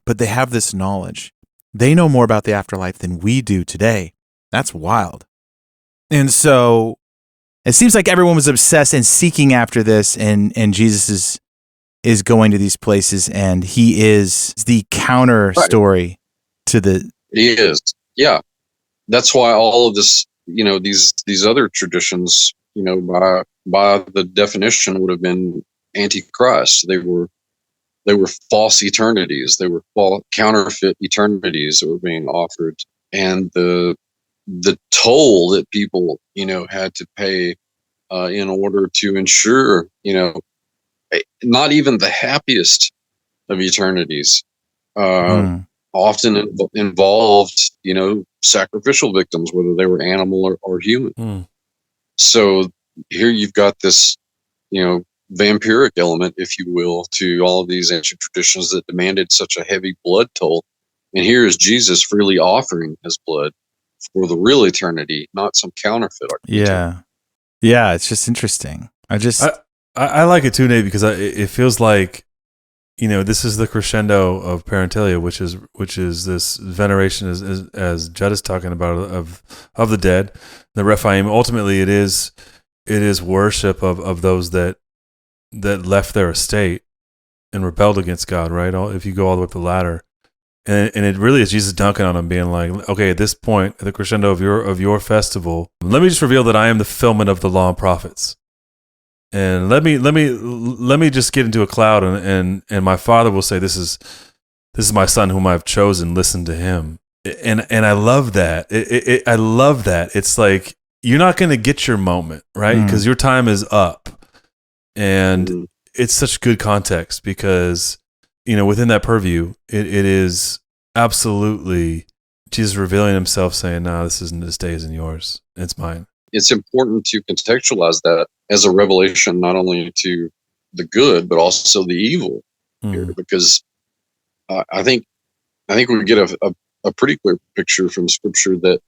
But they have this knowledge. They know more about the afterlife than we do today. That's wild. And so it seems like everyone was obsessed and seeking after this, and Jesus is going to these places, and he is the counter story to the... He is, yeah. That's why all of this, these other traditions, by the definition would have been antichrist. They were false eternities. They were counterfeit eternities that were being offered, and the toll that people had to pay in order to ensure not even the happiest of eternities often involved sacrificial victims, whether they were animal or human. So here you've got this vampiric element, if you will, to all of these ancient traditions that demanded such a heavy blood toll. And here is Jesus freely offering his blood for the real eternity, not some counterfeit. Yeah. Yeah, it's just interesting. I like it too, Nate, because it feels like, this is the crescendo of Parentalia, which is this veneration, as Judd is talking about, of the dead, the Rephaim. Ultimately, it is worship of those that left their estate and rebelled against God, right? If you go all the way up the ladder, and it really is Jesus dunking on them, being like, okay, at this point, at the crescendo of your festival, let me just reveal that I am the fulfillment of the law and prophets. and let me just get into a cloud, and my Father will say, this is my Son whom I've chosen, listen to him. And I love that. I love that. It's like, you're not going to get your moment, right? Because your time is up. And it's such good context because, within that purview, it is absolutely Jesus revealing himself, saying, no, this day isn't yours. It's mine. It's important to contextualize that as a revelation, not only to the good, but also the evil here, because I think we get a pretty clear picture from Scripture that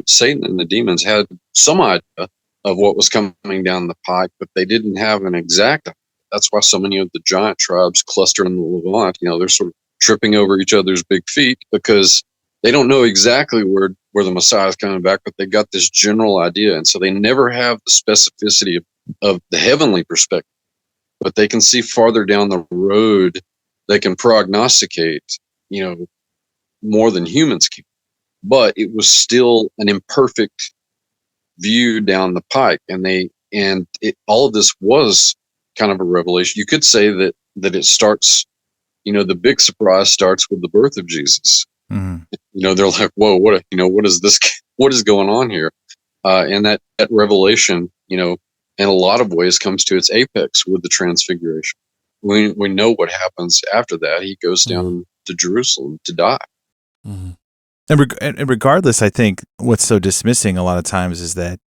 Satan and the demons had some idea of what was coming down the pike, but they didn't have an exact. That's why so many of the giant tribes cluster in the Levant. They're sort of tripping over each other's big feet because they don't know exactly where the Messiah is coming back, but they've got this general idea, and so they never have the specificity of the heavenly perspective. But they can see farther down the road. They can prognosticate, more than humans can. But it was still an imperfect view down the pike, all of this was kind of a revelation. You could say that it starts, the big surprise starts with the birth of Jesus. They're like, whoa, what is this? What is going on here? And that revelation, in a lot of ways comes to its apex with the Transfiguration. We know what happens after that. He goes down to Jerusalem to die. And regardless, I think what's so dismissing a lot of times is that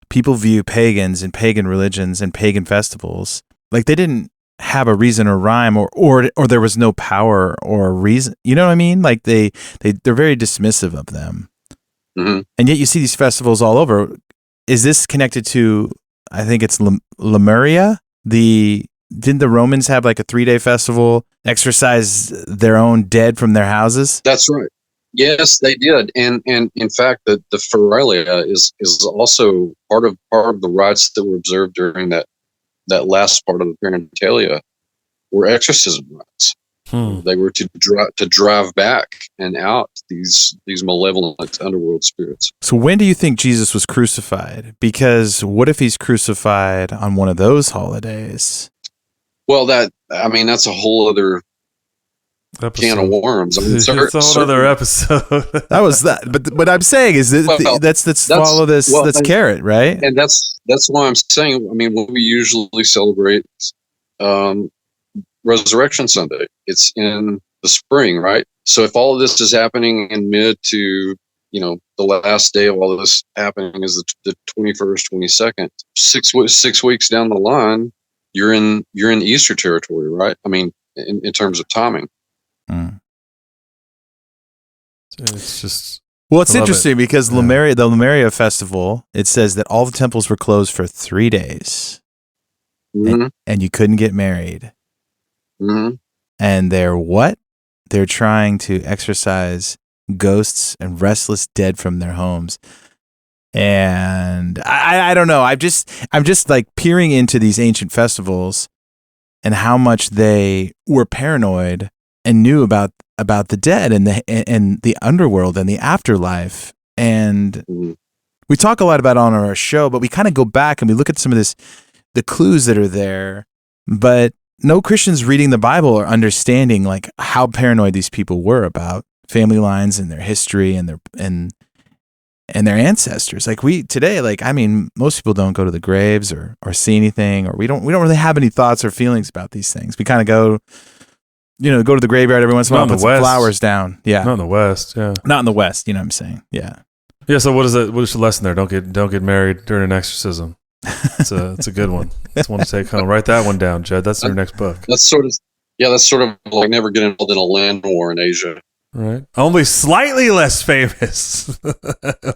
people view pagans and pagan religions and pagan festivals like they didn't have a reason or rhyme or there was no power or reason. You know what I mean? Like they're very dismissive of them. And yet you see these festivals all over. Is this connected to, I think it's Lemuria? Didn't the Romans have like a 3-day festival, exorcise their own dead from their houses? That's right. Yes, they did. And in fact, the Ferālia is also part of the rites that were observed during that last part of the Parentalia were exorcism rites. They were to drive back and out these malevolent underworld spirits. So when do you think Jesus was crucified? Because what if he's crucified on one of those holidays? Well, that's a whole other can of worms. It's a whole other episode. That was that. But what I'm saying is let's swallow this. Let's carrot, right? And that's why I'm saying. When we usually celebrate Resurrection Sunday, it's in the spring, right? So if all of this is happening in mid to the last day of all this happening is the 21st, 22nd, 6 weeks down the line, you're in Easter territory, right? In terms of timing. It's just it's interesting because the Lemuria festival, it says that all the temples were closed for 3 days, and you couldn't get married. And they're trying to exorcise ghosts and restless dead from their homes. And I don't know. I'm just like peering into these ancient festivals and how much they were paranoid and knew about the dead and the underworld and the afterlife. And we talk a lot about it on our show, but we kind of go back and we look at some of the clues that are there, but no Christians reading the Bible are understanding like how paranoid these people were about family lines and their history and their ancestors. Like most people don't go to the graves or see anything, or we don't really have any thoughts or feelings about these things. We kind of go to the graveyard every once in a while, put some flowers down. Yeah. Not in the West. Yeah. Not in the West. You know what I'm saying? Yeah. Yeah. So what is the lesson there? Don't get married during an exorcism. It's a good one. It's one to take home. Write that one down, Judd. That's your next book. That's sort of like never get involved in a land war in Asia. Right. Only slightly less famous.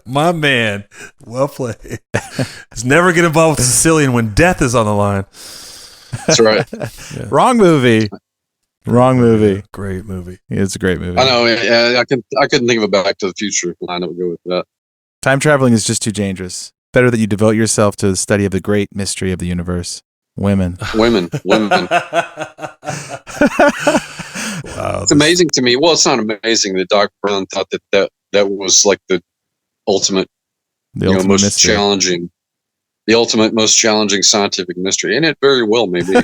My man. Well played. Just never get involved with Sicilian when death is on the line. That's right. Yeah. Wrong movie. Great movie. Yeah, it's a great movie. I know. I couldn't think of a Back to the Future line that would go with that. Time traveling is just too dangerous. Better that you devote yourself to the study of the great mystery of the universe. Women. Wow, it's amazing to me. Well, it's not amazing that Dr. Brown thought that was like the ultimate most mystery. challenging the ultimate, most challenging scientific mystery, and it very well may be.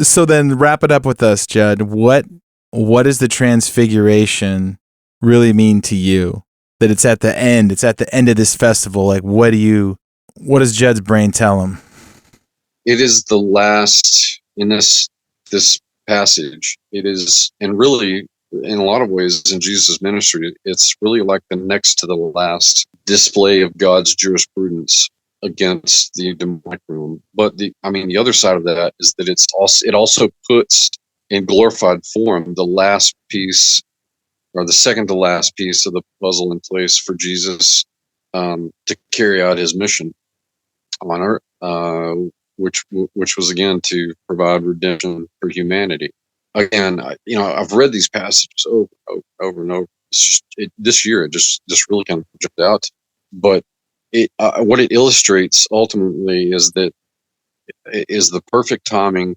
So then wrap it up with us, Judd. What does the Transfiguration really mean to you? That it's at the end. It's at the end of this festival. Like, what does Judd's brain tell him? It is the last in this passage. It is, and really, in a lot of ways, in Jesus' ministry, it's really like the next to the last display of God's jurisprudence against the demonic realm. But the other side of that is that it also puts in glorified form the last piece, or the second to last piece of the puzzle in place for Jesus to carry out his mission on earth, which was again to provide redemption for humanity. Again, I've read these passages over and over. This year, it just really kind of jumped out. But what it illustrates ultimately is that is the perfect timing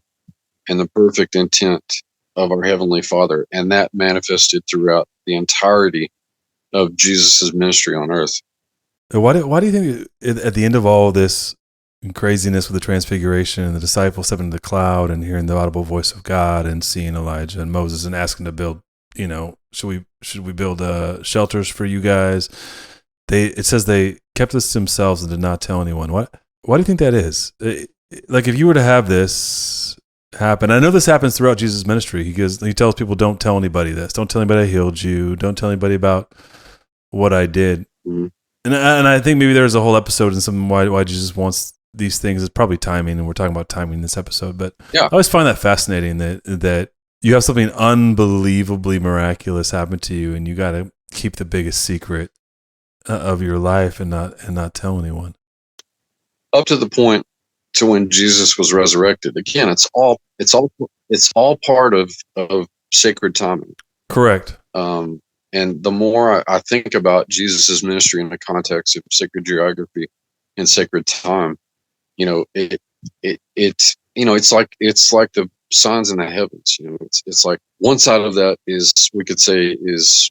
and the perfect intent of our Heavenly Father, and that manifested throughout the entirety of Jesus' ministry on earth. Why do you think at the end of all this craziness with the Transfiguration and the disciples stepping into the cloud and hearing the audible voice of God and seeing Elijah and Moses and asking to build, should we build shelters for you guys? It says they kept this to themselves and did not tell anyone. Why do you think that is? Like, if you were to have this happen, I know this happens throughout Jesus' ministry. He tells people, don't tell anybody this. Don't tell anybody I healed you. Don't tell anybody about what I did. Mm-hmm. And I think maybe there's a whole episode in some why Jesus wants these things. It's probably timing, and we're talking about timing in this episode. But yeah, I always find that fascinating that you have something unbelievably miraculous happen to you, and you got to keep the biggest secret of your life and not tell anyone. Up to the point to when Jesus was resurrected. Again, it's all part of sacred timing. Correct. And the more I think about Jesus' ministry in the context of sacred geography and sacred time, it's like the signs in the heavens. It's like one side of that is, we could say, is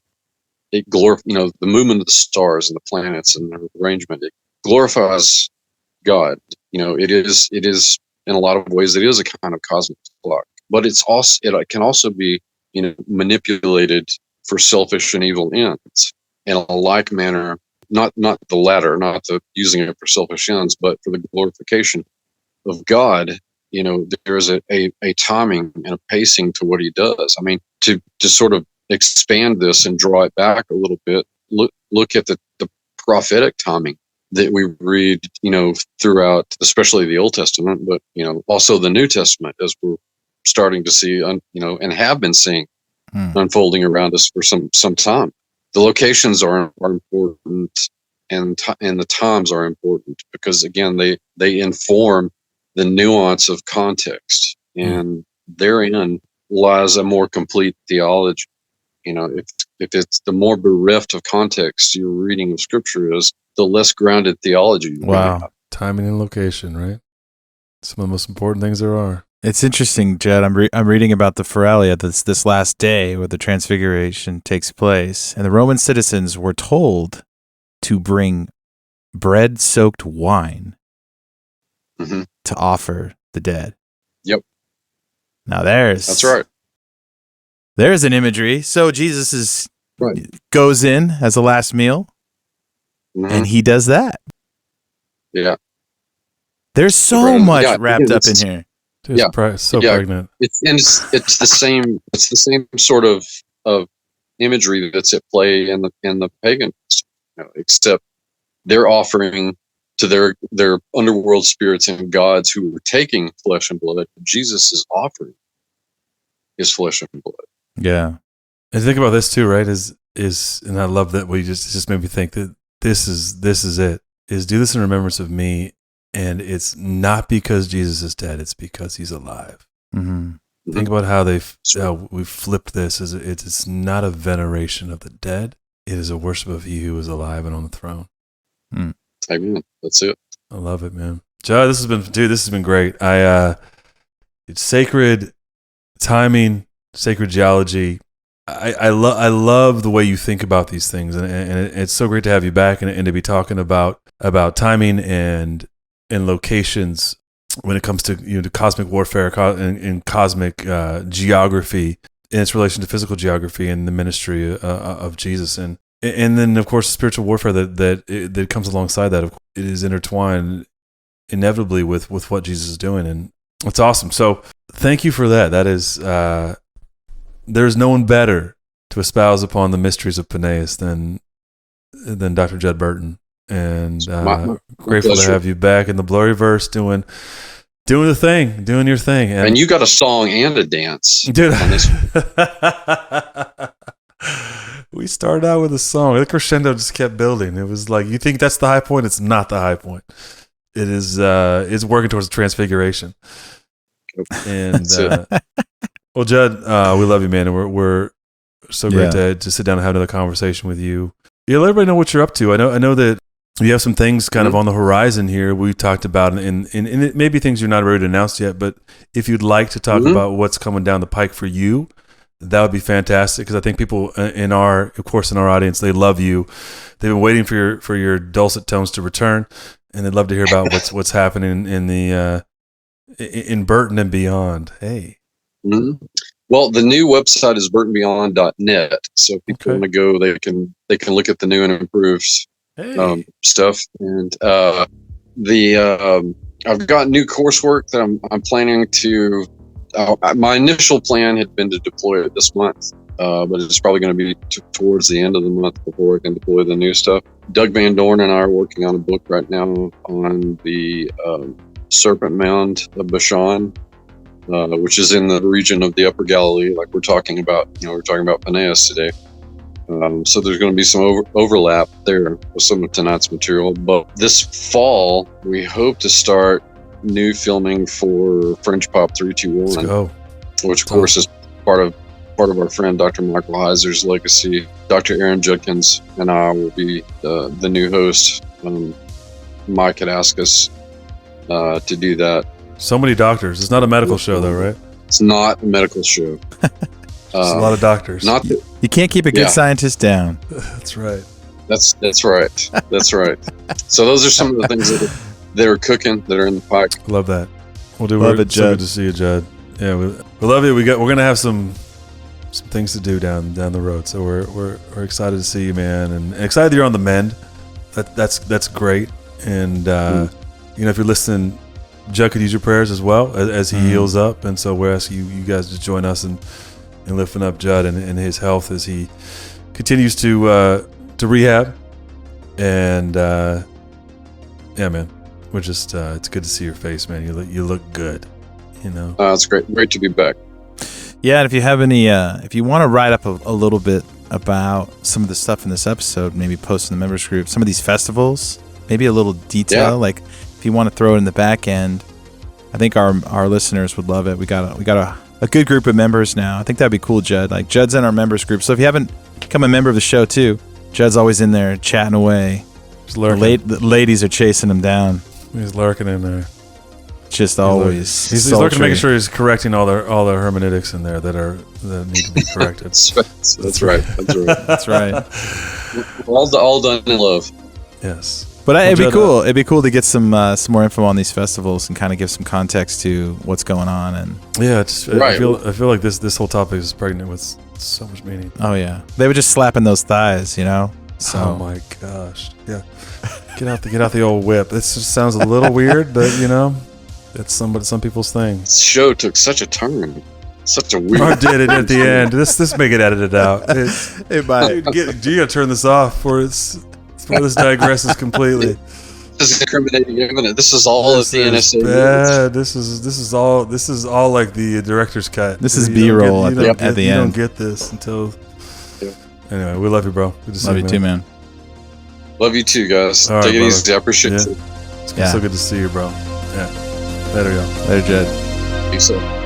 it the movement of the stars and the planets and the arrangement. It glorifies God. It is in a lot of ways, it is a kind of cosmic clock, but it can also be manipulated for selfish and evil ends in a like manner. Not the latter, not the using it for selfish ends, but for the glorification of God. There's a timing and a pacing to what he does. I mean, to sort of expand this and draw it back a little bit, look at the prophetic timing that we read, throughout, especially the Old Testament, but, also the New Testament, as we're starting to see, and have been seeing unfolding around us for some time. The locations are important, and the times are important, because again, they inform the nuance of context, and therein lies a more complete theology. If it's the more bereft of context your reading of Scripture is, the less grounded theology. Wow, timing and location, right? Some of the most important things there are. It's interesting, Judd. I'm reading about the Ferālia this last day where the Transfiguration takes place, and the Roman citizens were told to bring bread-soaked wine to offer the dead. Yep. Now that's right. There's an imagery. So Jesus goes in as a last meal, and he does that. Yeah. There's so much wrapped up in here. Pregnant. It's the same. It's the same sort of imagery that's at play in the pagan, except they're offering to their underworld spirits and gods who were taking flesh and blood. Jesus is offering his flesh and blood. Yeah, and think about this too, right? Is and I love that we just made me think that this is it. Is do this in remembrance of me. And it's not because Jesus is dead; it's because he's alive. Mm-hmm. Think about how we flipped this. It's not a veneration of the dead; it is a worship of he who is alive and on the throne. Amen. That's it. I love it, man. Judd, this has been great. It's sacred timing, sacred geology. I love the way you think about these things, and it's so great to have you back and to be talking about about timing and locations when it comes to to cosmic warfare and cosmic geography in its relation to physical geography and the ministry of Jesus, and then of course spiritual warfare that comes alongside that. It is intertwined inevitably with what Jesus is doing, and it's awesome. So thank you for that. That is, there's no one better to espouse upon the mysteries of Paneas than Dr. Judd Burton, and grateful to have you back in the Blurryverse doing the thing, doing your thing. And you got a song and a dance, dude. We started out with a song. The crescendo just kept building. It was like, you think that's the high point? It's not the high point. It is. It's working towards the Transfiguration. And well, Judd, we love you, man, and we're so great to sit down and have another conversation with you. Yeah, let everybody know what you're up to. I know that you have some things kind of on the horizon here. We talked about, and it may be things you're not ready to announce yet. But if you'd like to talk about what's coming down the pike for you, that would be fantastic. Because I think people in our audience, they love you. They've been waiting for your dulcet tones to return, and they'd love to hear about what's happening in Burton and beyond. Hey. Mm-hmm. Well, the new website is burtonbeyond.net. So if people want to go, they can look at the new and improved stuff. And I've got new coursework that I'm planning to. My initial plan had been to deploy it this month, but it's probably going to be towards the end of the month before I can deploy the new stuff. Doug Van Dorn and I are working on a book right now on the Serpent Mound of Bashan, which is in the region of the Upper Galilee, like we're talking about. We're talking about Paneas today. So there's going to be some overlap there with some of tonight's material. But this fall, we hope to start new filming for Fringe Pop 321. Let's go. Which of course is part of our friend Dr. Michael Heiser's legacy. Dr. Aaron Judkins and I will be the new host. Mike had asked us to do that. So many doctors. It's not a medical show though, right? It's not a medical show. A lot of doctors. You can't keep a good scientist down. That's right. That's right. That's right. So those are some of the things that are cooking, that are in the pike. Love that. Well, dude, love it, so good to see you, Judd. Yeah, we love you. We're gonna have some things to do down the road. So we're excited to see you, man, and excited that you're on the mend. That's great. And if you're listening, Judd could use your prayers as well as he heals up. And so we're asking you guys to join us in lifting up Judd and his health as he continues to rehab. And yeah, man, we're just it's good to see your face, man. You look good. It's great to be back. Yeah, and if you have any, if you want to write up a little bit about some of the stuff in this episode, maybe post in the members group, some of these festivals, maybe a little detail, like if you want to throw it in the back end, I think our listeners would love it. We got a good group of members now. I think that'd be cool, Judd. Like Judd's in our members group, so if you haven't become a member of the show too, Judd's always in there chatting away. The ladies are chasing him down. He's lurking in there. Just always. He's looking, making sure he's correcting all the hermeneutics in there that need to be corrected. That's right. That's right. All done in love. Yes. But it'd be cool. It'd be cool to get some more info on these festivals and kind of give some context to what's going on. And yeah, I feel like this whole topic is pregnant with so much meaning. Oh yeah, they were just slapping those thighs, So. Oh my gosh, yeah. Get out the old whip. This just sounds a little weird, but it's some people's thing. This show took such a turn. Such a weird. Or did it at the end? This may get edited out. It might. You gotta turn this off before this digresses completely. This is incriminating evidence. This is all of the NSA. Bad. This is all like the director's cut. This is B-roll at the end. You don't get this until. Anyway, we love you, bro. Good to see you, love you too, man. Love you too, guys. All Take right, it easy. I appreciate it. It's so good to see you, bro. Yeah. Later, y'all. Later, Judd. Peace out.